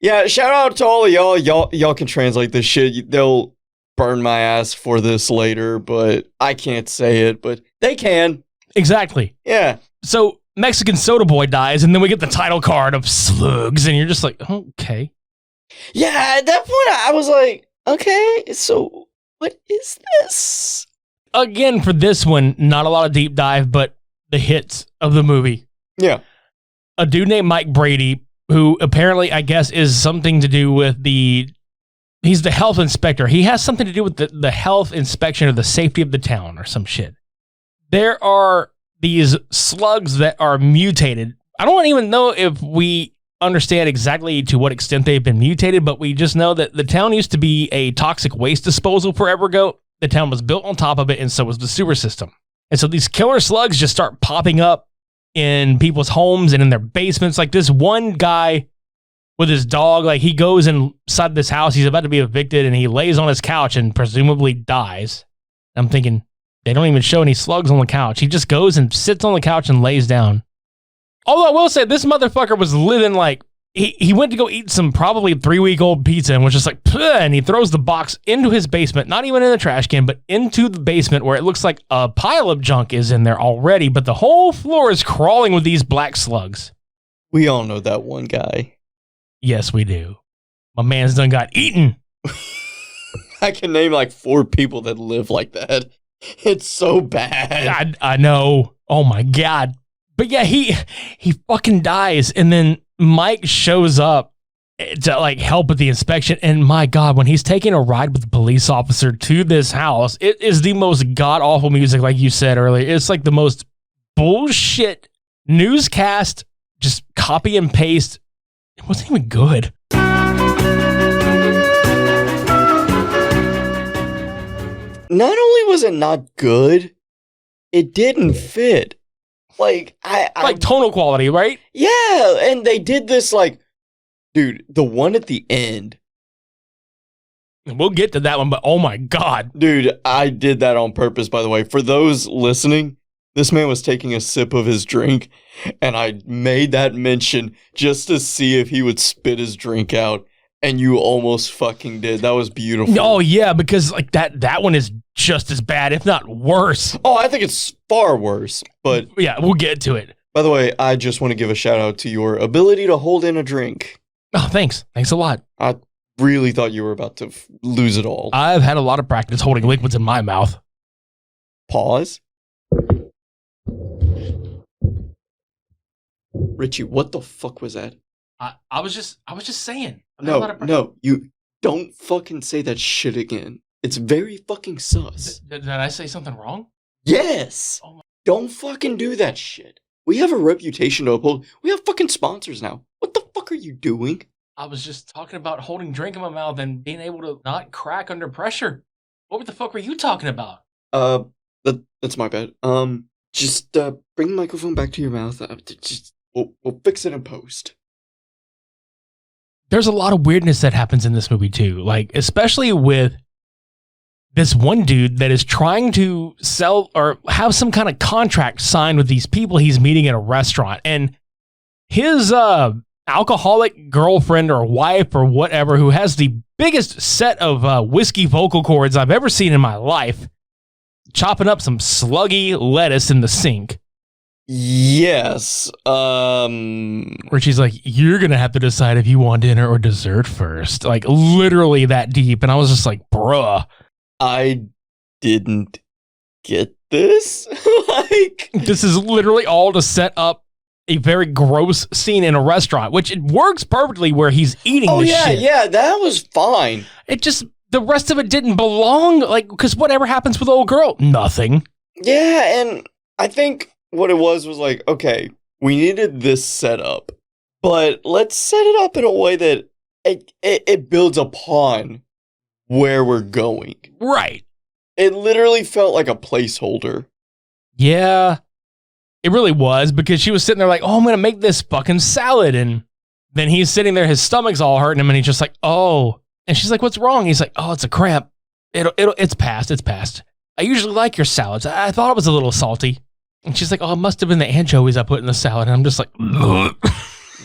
Yeah, shout out to all of y'all. Y'all can translate this shit. They'll burn my ass for this later, but I can't say it, but they can. Exactly. Yeah. So Mexican soda boy dies, and then we get the title card of Slugs, and you're just like, okay. Yeah, at that point, I was like, okay, so what is this? Again, for this one, not a lot of deep dive, but the hits of the movie. Yeah. A dude named Mike Brady, who apparently, I guess, is something to do with he's the health inspector. He has something to do with the health inspection of the safety of the town or some shit. There are these slugs that are mutated. I don't even know if we understand exactly to what extent they've been mutated, but we just know that the town used to be a toxic waste disposal forever ago. The town was built on top of it, and so was the sewer system. And so these killer slugs just start popping up in people's homes and in their basements. Like this one guy with his dog, like he goes inside this house, he's about to be evicted, and he lays on his couch and presumably dies. I'm thinking, they don't even show any slugs on the couch. He just goes and sits on the couch and lays down. Although I will say, this motherfucker was living like, he went to go eat some probably 3-week-old pizza and was just like, and he throws the box into his basement, not even in the trash can, but into the basement where it looks like a pile of junk is in there already, but the whole floor is crawling with these black slugs. We all know that one guy. Yes, we do. My man's done got eaten. I can name like 4 people that live like that. It's so bad. I know. Oh my God. But yeah, he fucking dies, and then Mike shows up to like help with the inspection, and my God, when he's taking a ride with the police officer to this house, it is the most god-awful music, like you said earlier. It's like the most bullshit newscast, just copy and paste. It wasn't even good. Not only was it not good, it didn't fit. Like, like tonal quality, right? Yeah, and they did this like, dude, the one at the end. We'll get to that one, but oh my God. Dude, I did that on purpose, by the way. For those listening, this man was taking a sip of his drink, and I made that mention just to see if he would spit his drink out. And you almost fucking did. That was beautiful. Oh yeah, because like that one is just as bad, if not worse. Oh, I think it's far worse. But yeah, we'll get to it. By the way, I just want to give a shout out to your ability to hold in a drink. Oh, thanks. Thanks a lot. I really thought you were about to lose it all. I've had a lot of practice holding liquids in my mouth. Pause. Richie, what the fuck was that? I was just saying. No, you don't fucking say that shit again. It's very fucking sus. Did I say something wrong? Yes! Oh my- Don't fucking do that shit. We have a reputation to uphold. We have fucking sponsors now. What the fuck are you doing? I was just talking about holding drink in my mouth and being able to not crack under pressure. What the fuck were you talking about? That's my bad. Just bring the microphone back to your mouth. We'll fix it in post. There's a lot of weirdness that happens in this movie too. Like, especially with this one dude that is trying to sell or have some kind of contract signed with these people he's meeting at a restaurant. And his alcoholic girlfriend or wife or whatever, who has the biggest set of whiskey vocal cords I've ever seen in my life, chopping up some sluggy lettuce in the sink. Yes. Where she's like, you're going to have to decide if you want dinner or dessert first. Like, literally that deep. And I was just like, bruh. I didn't get this. Like, this is literally all to set up a very gross scene in a restaurant, which it works perfectly where he's eating this shit. Yeah, that was fine. It just, the rest of it didn't belong. Like, because whatever happens with old girl? Nothing. Yeah, and I think what it was like, okay, we needed this setup, but let's set it up in a way that it builds upon where we're going. Right. It literally felt like a placeholder. Yeah, it really was, because she was sitting there like, oh, I'm going to make this fucking salad. And then he's sitting there, his stomach's all hurting him, and he's just like, oh. And she's like, what's wrong? He's like, oh, it's a cramp. It's passed. I usually like your salads. I thought it was a little salty. And she's like, oh, it must have been the anchovies I put in the salad. And I'm just like,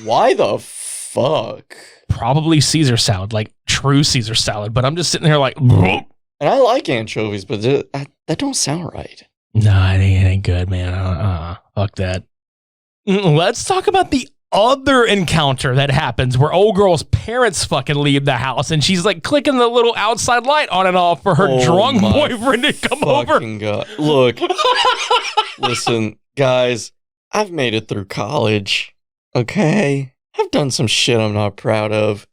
why the fuck? Probably Caesar salad, like true Caesar salad. But I'm just sitting there like, and I like anchovies, but that don't sound right. Nah, it ain't good, man. Fuck that. Let's talk about the other encounter that happens where old girl's parents fucking leave the house and she's like clicking the little outside light on and off for her drunk boyfriend to come over. God. Look, listen, guys, I've made it through college, okay? I've done some shit I'm not proud of.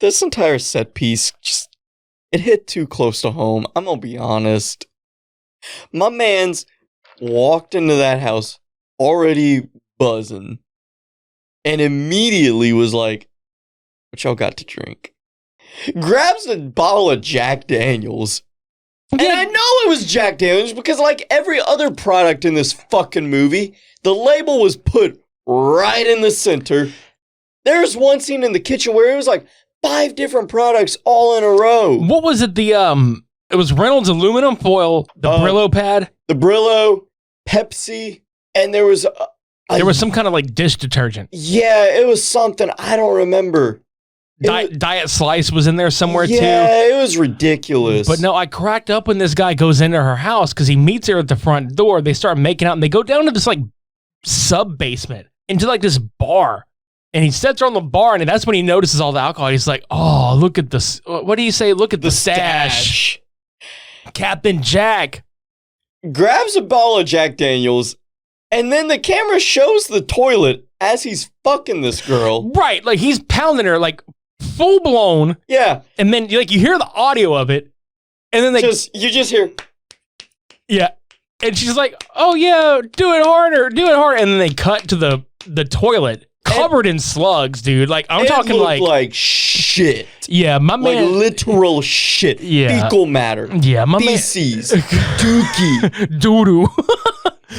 This entire set piece, it hit too close to home. I'm gonna be honest. My man's walked into that house already buzzing and immediately was like, what y'all got to drink? Grabs a bottle of Jack Daniels. And I know it was Jack Daniels because like every other product in this fucking movie, the label was put right in the center. There's one scene in the kitchen where it was like 5 different products all in a row. What was it? It was Reynolds aluminum foil, the Brillo pad. The Brillo, Pepsi, and there was some kind of like dish detergent. Yeah, it was something. I don't remember. Diet Slice was in there somewhere too. Yeah, it was ridiculous. But no, I cracked up when this guy goes into her house because he meets her at the front door. They start making out and they go down to this like sub-basement into like this bar. And he sets her on the bar and that's when he notices all the alcohol. He's like, oh, look at this. What do you say? Look at the stash. Captain Jack grabs a bottle of Jack Daniels and then the camera shows the toilet as he's fucking this girl. Right, like he's pounding her like full blown. Yeah. And then like you hear the audio of it and then you just hear. Yeah. And she's like, oh yeah, do it harder. And then they cut to the toilet covered in slugs, dude. Like I'm talking like shit. Yeah, my man. Like literal shit. Yeah. Fecal matter. Yeah, my feces. Dookie. Doo-doo.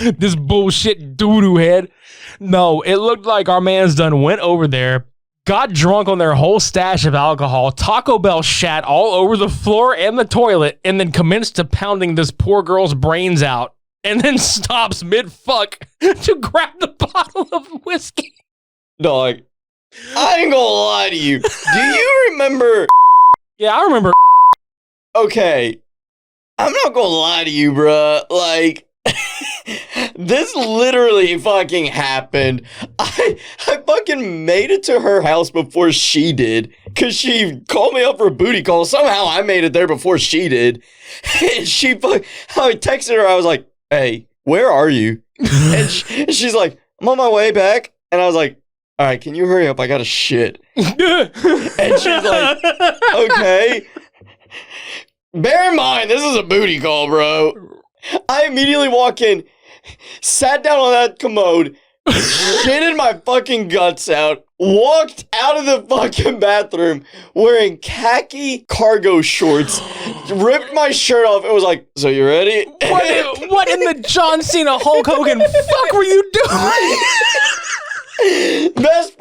This bullshit doo-doo head. No, it looked like our man's done went over there, got drunk on their whole stash of alcohol, Taco Bell shat all over the floor and the toilet, and then commenced to pounding this poor girl's brains out, and then stops mid-fuck to grab the bottle of whiskey. Dog, I ain't gonna lie to you. Do you remember? Yeah, I remember. Okay, I'm not gonna lie to you, bruh. Like, this literally fucking happened. I fucking made it to her house before she did, because she called me up for a booty call. Somehow I made it there before she did. And I texted her, I was like, hey, where are you? And she's like, I'm on my way back. And I was like, all right, can you hurry up? I got to shit. And she's like, okay. Bear in mind, this is a booty call, bro. I immediately walk in, sat down on that commode, shitted my fucking guts out, walked out of the fucking bathroom wearing khaki cargo shorts, ripped my shirt off, and was like, so you ready? What in the John Cena Hulk Hogan fuck were you doing? Best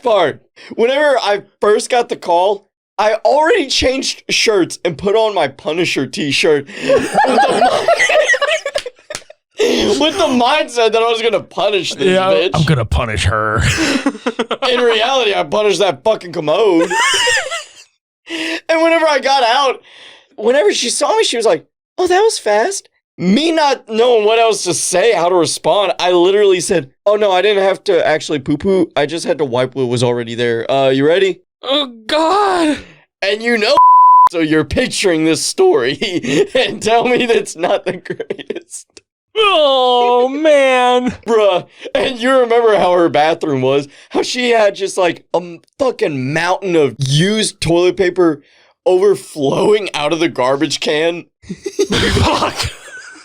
part. Whenever I first got the call, I already changed shirts and put on my Punisher t-shirt with the mindset that I was going to punish this bitch. I'm going to punish her. In reality, I punished that fucking commode. And whenever I got out, whenever she saw me, she was like, oh, that was fast. Me not knowing what else to say, how to respond, I literally said, oh no, I didn't have to actually poo-poo. I just had to wipe what was already there. You ready? Oh, God. And you know, so you're picturing this story and tell me that's not the greatest. Oh, man. Bruh. And you remember how her bathroom was, how she had just like a fucking mountain of used toilet paper overflowing out of the garbage can. Fuck.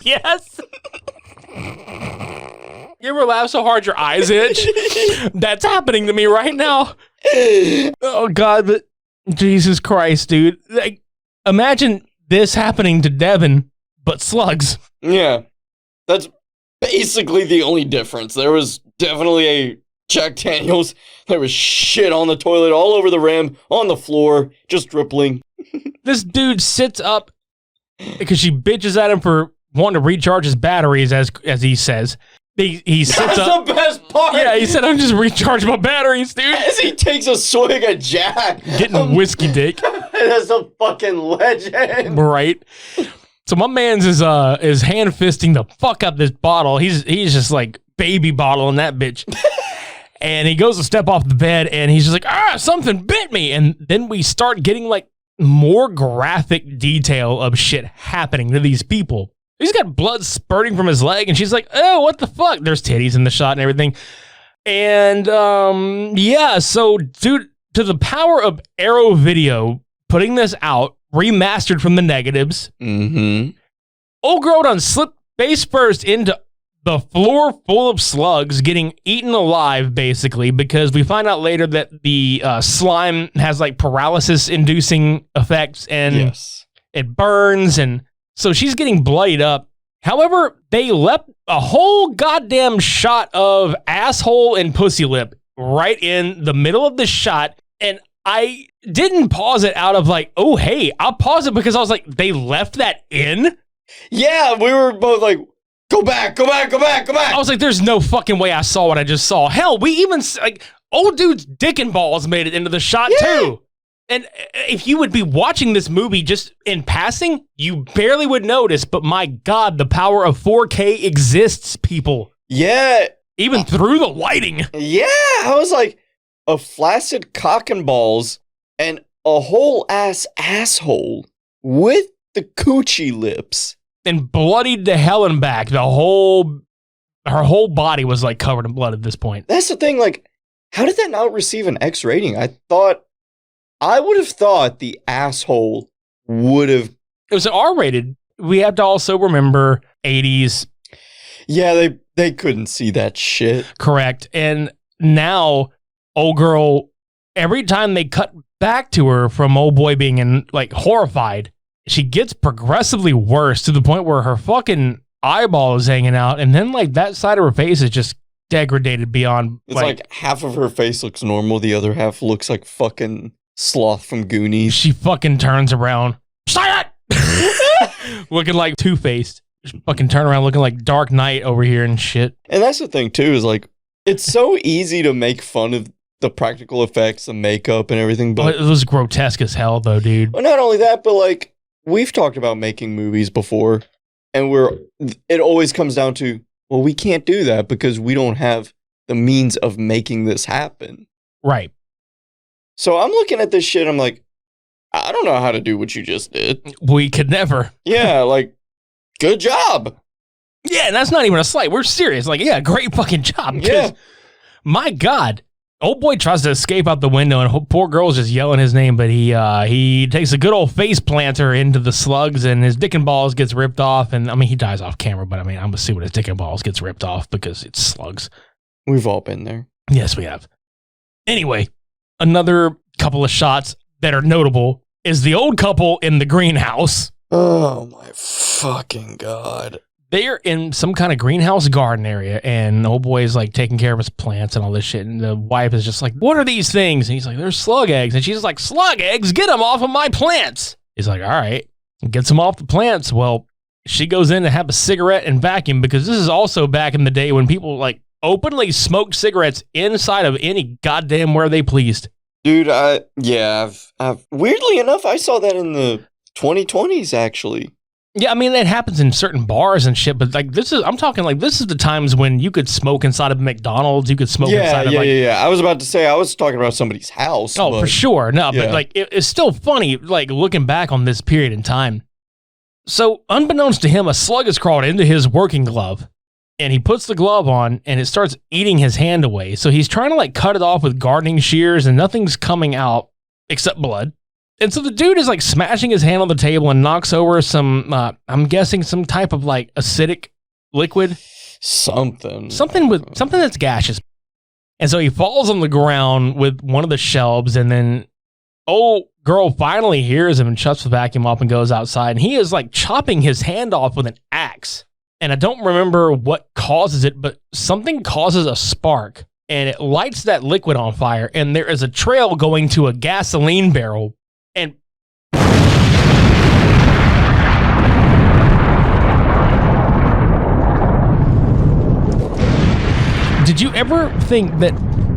Yes. You ever laugh so hard your eyes itch? That's happening to me right now. Oh, God, but Jesus Christ, dude. Like, imagine this happening to Devin, but slugs. Yeah. That's basically the only difference. There was definitely a Jack Daniels. There was shit on the toilet, all over the rim, on the floor, just dripping. This dude sits up because she bitches at him for wanting to recharge his batteries, as he says. He sits That's up. the best part. Yeah, he said, I'm just recharging my batteries, dude. As he takes a swig of Jack. Getting whiskey dick. That's a fucking legend. Right. So my man's is hand fisting the fuck out this bottle. He's just like baby bottle in that bitch. And he goes to step off the bed and he's just like, something bit me. And then we start getting like more graphic detail of shit happening to these people. He's got blood spurting from his leg and she's like, oh, what the fuck? There's titties in the shot and everything. And yeah, so due to the power of Arrow Video putting this out, remastered from the negatives, old girl done slipped face first into the floor full of slugs, getting eaten alive, basically, because we find out later that the slime has like paralysis-inducing effects, and it burns, and so she's getting bloodied up. However, they left a whole goddamn shot of asshole and pussy lip right in the middle of the shot, and I didn't pause it out of like, oh, hey, I'll pause it because I was like, they left that in? Yeah, we were both like, go back. I was like, there's no fucking way I saw what I just saw. Hell, we even, like, old dude's dick and balls made it into the shot too. And if you would be watching this movie just in passing, you barely would notice, but my God, the power of 4K exists, people. Yeah. Even through the lighting. Yeah, I was like, a flaccid cock and balls and a whole asshole with the coochie lips. And bloodied to hell and back. Her whole body was like covered in blood at this point. That's the thing, like, how did that not receive an X rating? I would have thought the asshole would have. It was an R-rated. We have to also remember 80s. Yeah, they couldn't see that shit. Correct. And now, old girl, every time they cut back to her from old boy being like horrified, she gets progressively worse to the point where her fucking eyeball is hanging out, and then like that side of her face is just degraded beyond. It's like half of her face looks normal, the other half looks like fucking Sloth from Goonies. She fucking turns around, looking like Two-Faced. She fucking turn around looking like Dark Knight over here and shit. And that's the thing too, is like, it's so easy to make fun of the practical effects, the makeup and everything, but it was grotesque as hell though, dude. Well, not only that, but like, we've talked about making movies before, and it always comes down to, well, we can't do that because we don't have the means of making this happen. Right. So I'm looking at this shit, I'm like, I don't know how to do what you just did. We could never. Yeah, like, good job. Yeah, and that's not even a slight. We're serious. Like, yeah, great fucking job. Yeah. My God. Old boy tries to escape out the window, and poor girl's just yelling his name, but he takes a good old face planter into the slugs, and his dick and balls gets ripped off, and I mean, he dies off camera, but I mean, I'm assuming his dick and balls gets ripped off because it's slugs. We've all been there. Yes, we have. Anyway, another couple of shots that are notable is the old couple in the greenhouse. Oh my fucking God. They're in some kind of greenhouse garden area, and old boy is like taking care of his plants and all this shit. And the wife is just like, what are these things? And he's like, they're slug eggs. And she's like, slug eggs? Get them off of my plants. He's like, all right, gets them off the plants. Well, she goes in to have a cigarette and vacuum, because this is also back in the day when people like openly smoked cigarettes inside of any goddamn where they pleased. Dude, I've weirdly enough, I saw that in the 2020s, actually. Yeah, I mean, it happens in certain bars and shit, but like I'm talking like this is the times when you could smoke inside of McDonald's, you could smoke inside of like... Yeah. I was about to say, I was talking about somebody's house. Oh, but, for sure. No, yeah. But like it's still funny, like looking back on this period in time. So unbeknownst to him, a slug has crawled into his working glove, and he puts the glove on, and it starts eating his hand away. So he's trying to like cut it off with gardening shears, and nothing's coming out except blood. And so the dude is like smashing his hand on the table and knocks over some, I'm guessing some type of like acidic liquid. Something that's gaseous. And so he falls on the ground with one of the shelves, and then old girl finally hears him and shuts the vacuum off and goes outside. And he is like chopping his hand off with an axe. And I don't remember what causes it, but something causes a spark, and it lights that liquid on fire. And there is a trail going to a gasoline barrel. And did you ever think that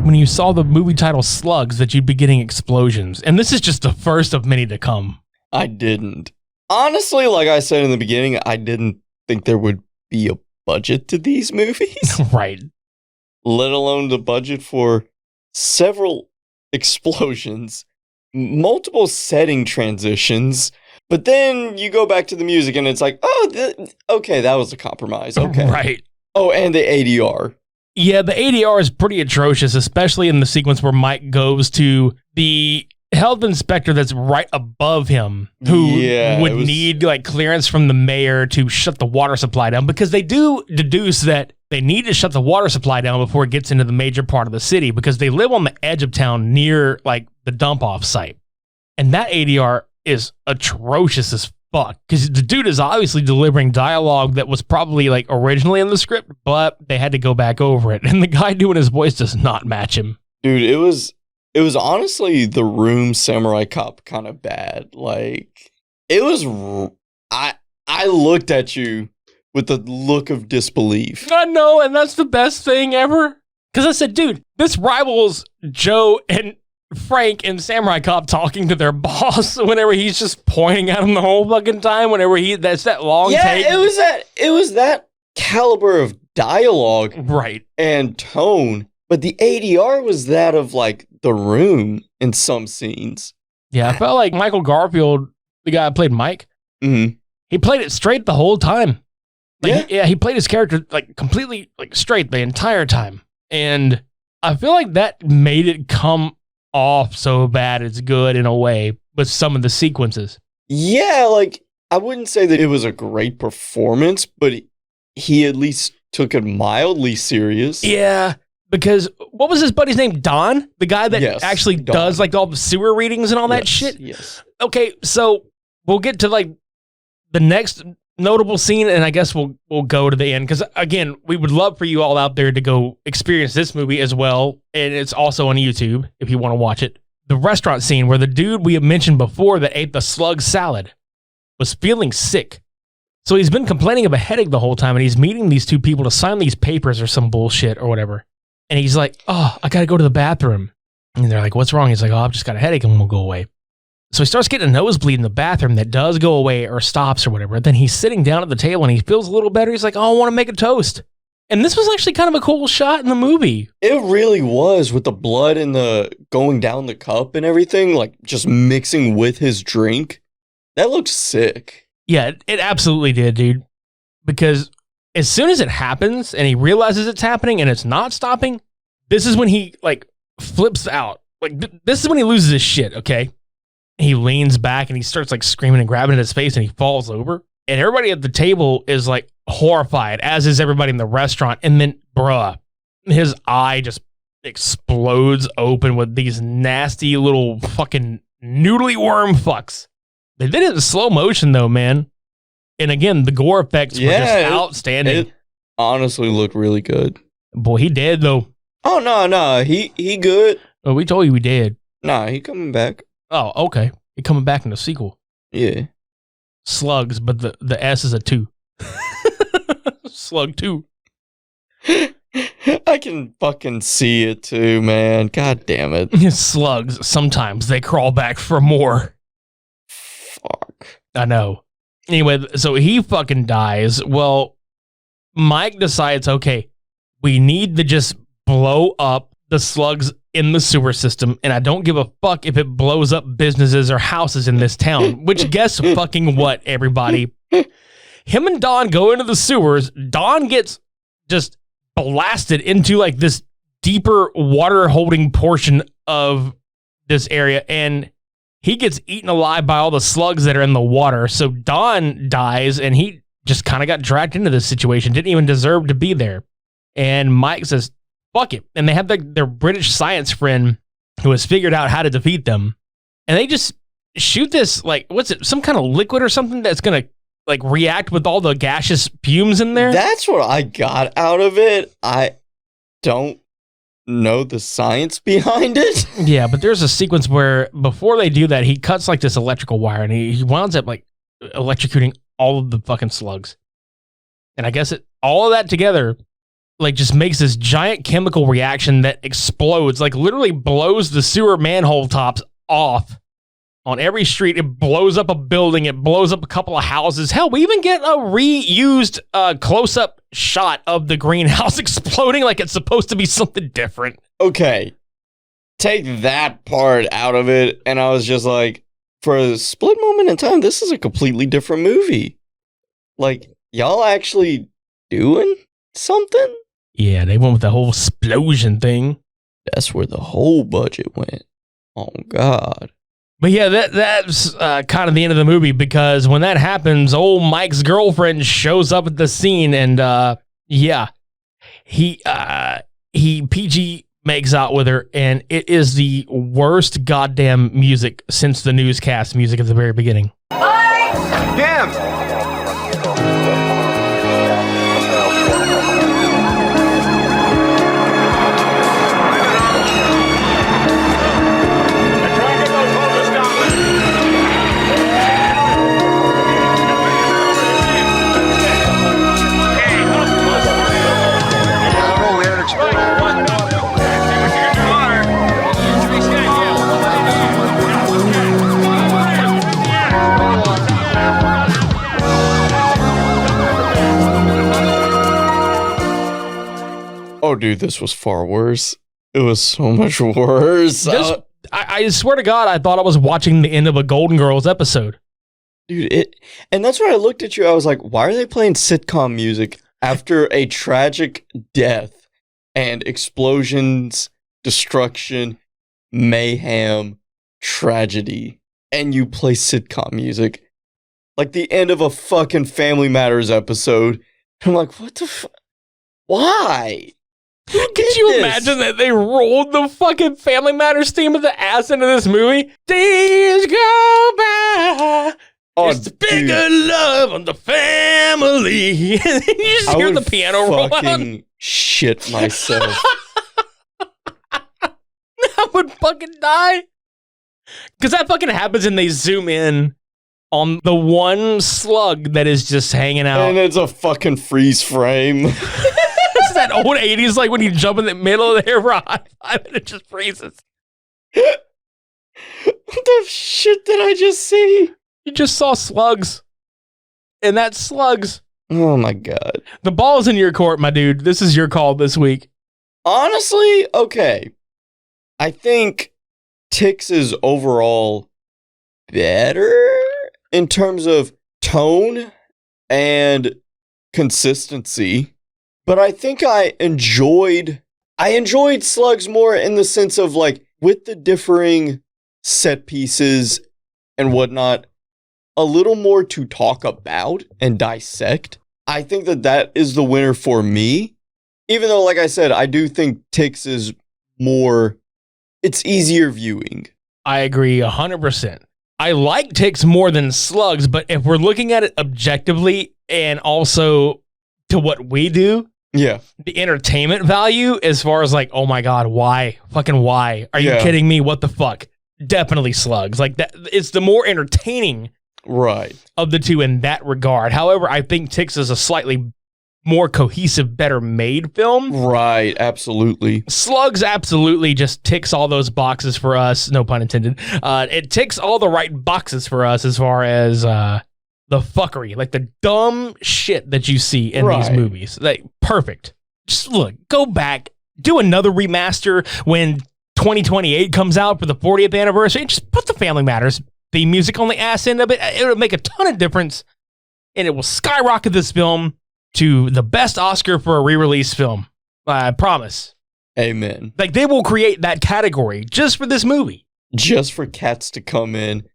when you saw the movie title Slugs that you'd be getting explosions? And this is just the first of many to come. I didn't. Honestly, like I said in the beginning, I didn't think there would be a budget to these movies, Right. let alone the budget for several explosions, multiple setting transitions. But then you go back to the music and it's like, okay, that was a compromise. Okay. Right. Oh, and the ADR. Yeah, the ADR is pretty atrocious, especially in the sequence where Mike goes to the health inspector that's right above him, who would need like clearance from the mayor to shut the water supply down, because they do deduce that they need to shut the water supply down before it gets into the major part of the city, because they live on the edge of town near like the dump off site. And that ADR is atrocious as fuck, because the dude is obviously delivering dialogue that was probably like originally in the script, but they had to go back over it. And the guy doing his voice does not match him. Dude, it was honestly The Room Samurai Cop kind of bad. Like, it was, I looked at you with a look of disbelief. I know, and that's the best thing ever. Because I said, dude, this rivals Joe and Frank and Samurai Cop talking to their boss whenever he's just pointing at him the whole fucking time. Whenever that's that long take. Yeah, it was that caliber of dialogue, right, and tone. But the ADR was that of like The Room in some scenes. Yeah, I felt like Michael Garfield, the guy who played Mike, he played it straight the whole time. Like, he played his character like completely like straight the entire time. And I feel like that made it come off so bad it's good in a way with some of the sequences. Yeah, like I wouldn't say that it was a great performance, but he at least took it mildly serious. Yeah, because what was his buddy's name? Don? The guy that actually does like all the sewer readings and all that shit? Yes. Okay, so we'll get to like the next notable scene, and I guess we'll go to the end, because again, we would love for you all out there to go experience this movie as well, and it's also on YouTube if you want to watch it. The restaurant scene where the dude we have mentioned before that ate the slug salad was feeling sick. So he's been complaining of a headache the whole time, and he's meeting these two people to sign these papers or some bullshit or whatever. And he's like, oh, I got to go to the bathroom. And they're like, what's wrong? He's like, oh, I've just got a headache and we'll go away. So he starts getting a nosebleed in the bathroom that does go away or stops or whatever. Then he's sitting down at the table and he feels a little better. He's like, oh, I want to make a toast. And this was actually kind of a cool shot in the movie. It really was, with the blood and the going down the cup and everything, like just mixing with his drink. That looks sick. Yeah, it absolutely did, dude. Because as soon as it happens and he realizes it's happening and it's not stopping, this is when he like flips out. Like this is when he loses his shit, okay? He leans back and he starts like screaming and grabbing at his face and he falls over. And everybody at the table is like horrified, as is everybody in the restaurant. And then, bruh, his eye just explodes open with these nasty little fucking noodly worm fucks. They did it in slow motion though, man. And again, the gore effects were just outstanding. It honestly looked really good. Boy, he dead though. Oh, no, he good. Oh, we told you we did. Nah, he coming back. Oh, okay. He coming back in the sequel. Yeah. Slugs, but the S is a 2. Slug 2. I can fucking see it too, man. God damn it. Slugs, sometimes they crawl back for more. Fuck. I know. Anyway, so he fucking dies. Well, Mike decides, okay, we need to just blow up the slugs in the sewer system, and I don't give a fuck if it blows up businesses or houses in this town. Which, guess fucking what, everybody? Him and Don go into the sewers. Don gets just blasted into like this deeper water holding portion of this area, and he gets eaten alive by all the slugs that are in the water. So Don dies, and he just kind of got dragged into this situation. Didn't even deserve to be there. And Mike says, fuck it. And they have their British science friend who has figured out how to defeat them. And they just shoot this, like, what's it? Some kind of liquid or something that's going to like react with all the gaseous fumes in there. That's what I got out of it. I don't know the science behind it. Yeah, but there's a sequence where before they do that, he cuts like this electrical wire and he winds up like electrocuting all of the fucking slugs. And I guess all of that together like just makes this giant chemical reaction that explodes, like literally blows the sewer manhole tops off on every street. It blows up a building. It blows up a couple of houses. Hell, we even get a reused close-up shot of the greenhouse exploding like it's supposed to be something different. Okay, take that part out of it, and I was just like, for a split moment in time, this is a completely different movie. Like, y'all actually doing something? Yeah, they went with the whole explosion thing. That's where the whole budget went. Oh, God. But yeah, that's kind of the end of the movie, because when that happens, old Mike's girlfriend shows up at the scene, and he PG makes out with her, and it is the worst goddamn music since the newscast music at the very beginning. Damn! Oh, dude, this was far worse. It was so much worse. I swear to God, I thought I was watching the end of a Golden Girls episode. Dude, and that's when I looked at you, I was like, why are they playing sitcom music after a tragic death and explosions, destruction, mayhem, tragedy, and you play sitcom music? Like the end of a fucking Family Matters episode. I'm like, what the fuck? Why? Could you imagine that they rolled the fucking Family Matters theme of the ass into this movie? Days go by. Oh, it's the bigger love on the family. You just hear the piano roll out. Fucking shit myself. I would fucking die. Because that fucking happens and they zoom in on the one slug that is just hanging out. And it's a fucking freeze frame. It's that old 80s, like when you jump in the middle of there for a high five and it just freezes. What the shit did I just see? You just saw slugs. And that's slugs. Oh my God. The ball's in your court, my dude. This is your call this week. Honestly, okay. I think Ticks is overall better in terms of tone and consistency. But I think I enjoyed Slugs more in the sense of like with the differing set pieces and whatnot, a little more to talk about and dissect. I think that is the winner for me. Even though, like I said, I do think Ticks is more, it's easier viewing. I agree 100%. I like Ticks more than Slugs, but if we're looking at it objectively and also to what we do, yeah, the entertainment value as far as like, oh my God, why? Fucking why? Are you kidding me? What the fuck? Definitely Slugs. Like that, it's the more entertaining right of the two in that regard. However, I think Ticks is a slightly more cohesive, better made film. Right, absolutely. Slugs absolutely just ticks all those boxes for us. No pun intended. It ticks all the right boxes for us as far as the fuckery, like the dumb shit that you see in these movies. Like, perfect. Just look, go back, do another remaster when 2028 comes out for the 40th anniversary, and just put the Family Matters theme music on the ass end of it. It'll make a ton of difference, and it will skyrocket this film to the best Oscar for a re-release film. I promise. Amen. Like, they will create that category just for this movie. Just for cats to come in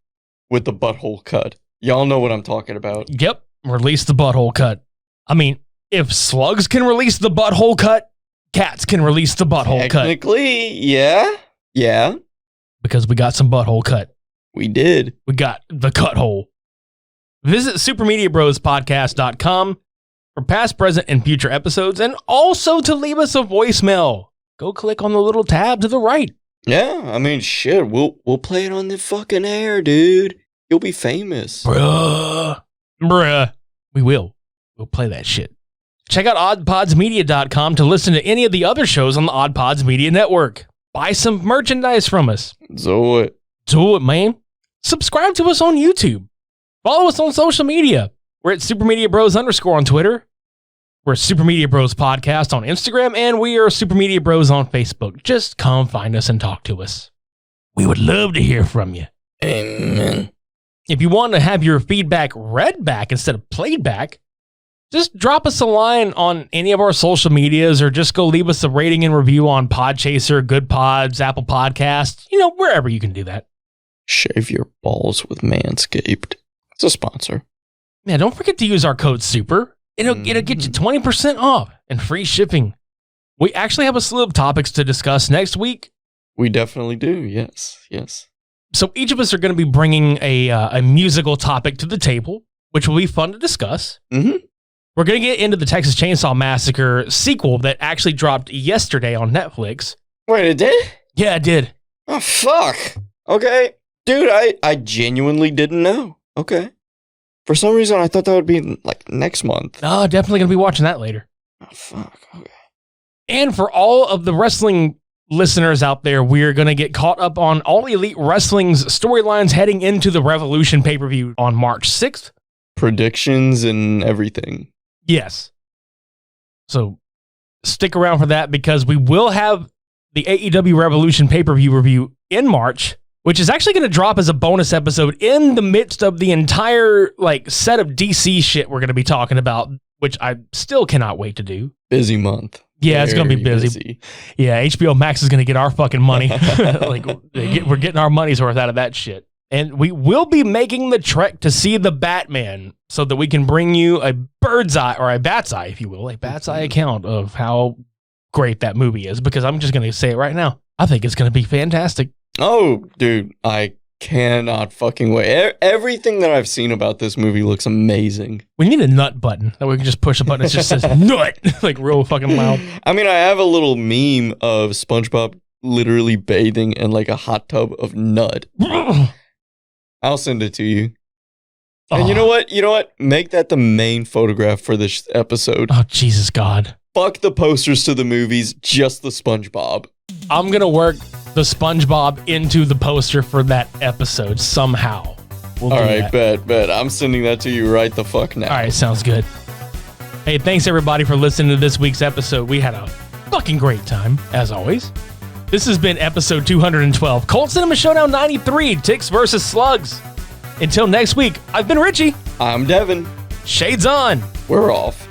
with the butthole cut. Y'all know what I'm talking about. Yep. Release the butthole cut. I mean, if Slugs can release the butthole cut, cats can release the butthole cut. Technically, yeah. Yeah. Because we got some butthole cut. We did. We got the cut hole. Visit supermediabrospodcast.com for past, present, and future episodes, and also to leave us a voicemail. Go click on the little tab to the right. Yeah, I mean, shit, we'll play it on the fucking air, dude. You'll be famous. Bruh. We will. We'll play that shit. Check out oddpodsmedia.com to listen to any of the other shows on the OddPods Media Network. Buy some merchandise from us. Do it. Do it, man. subscribe to us on YouTube. Follow us on social media. We're at Super Media Bros _ on Twitter. We're Super Media Bros Podcast on Instagram, and we are Super Media Bros on Facebook. Just come find us and talk to us. We would love to hear from you. Amen. If you want to have your feedback read back instead of played back, just drop us a line on any of our social medias, or just go leave us a rating and review on Podchaser, GoodPods, Apple Podcasts, wherever you can do that. Shave your balls with Manscaped. It's a sponsor. Yeah, don't forget to use our code SUPER. It'll get you 20% off and free shipping. We actually have a slew of topics to discuss next week. We definitely do, yes. So each of us are going to be bringing a musical topic to the table, which will be fun to discuss. Mm-hmm. We're going to get into the Texas Chainsaw Massacre sequel that actually dropped yesterday on Netflix. Wait, it did? Yeah, it did. Oh, fuck. Okay. Dude, I genuinely didn't know. Okay. For some reason, I thought that would be like next month. Oh, definitely going to be watching that later. Oh, fuck. Okay. And for all of the wrestling listeners out there, we're going to get caught up on All Elite Wrestling's storylines heading into the Revolution pay-per-view on March 6th. Predictions and everything. Yes. So stick around for that, because we will have the AEW Revolution pay-per-view review in March, which is actually going to drop as a bonus episode in the midst of the entire set of DC shit we're going to be talking about, which I still cannot wait to do. Busy month. Yeah, it's going to be busy. Yeah, HBO Max is going to get our fucking money. We're getting our money's worth out of that shit. And we will be making the trek to see the Batman so that we can bring you a bird's eye, or a bat's eye, if you will, a bat's eye account of how great that movie is, because I'm just going to say it right now. I think it's going to be fantastic. Oh, dude, I cannot fucking wait. Everything that I've seen about this movie looks amazing. We need a nut button that we can just push a button that just says nut, real fucking loud. I mean, I have a little meme of SpongeBob literally bathing in a hot tub of nut. I'll send it to you. And you know what? Make that the main photograph for this episode. Oh, Jesus God. Fuck the posters to the movies, just the SpongeBob. I'm going to work the SpongeBob into the poster for that episode somehow. All right, bet. I'm sending that to you right the fuck now. All right, sounds good. Hey, thanks everybody for listening to this week's episode. We had a fucking great time, as always. This has been episode 212, Cult Cinema Showdown 93, Ticks vs. Slugs. Until next week, I've been Richie. I'm Devin. Shades on. We're off.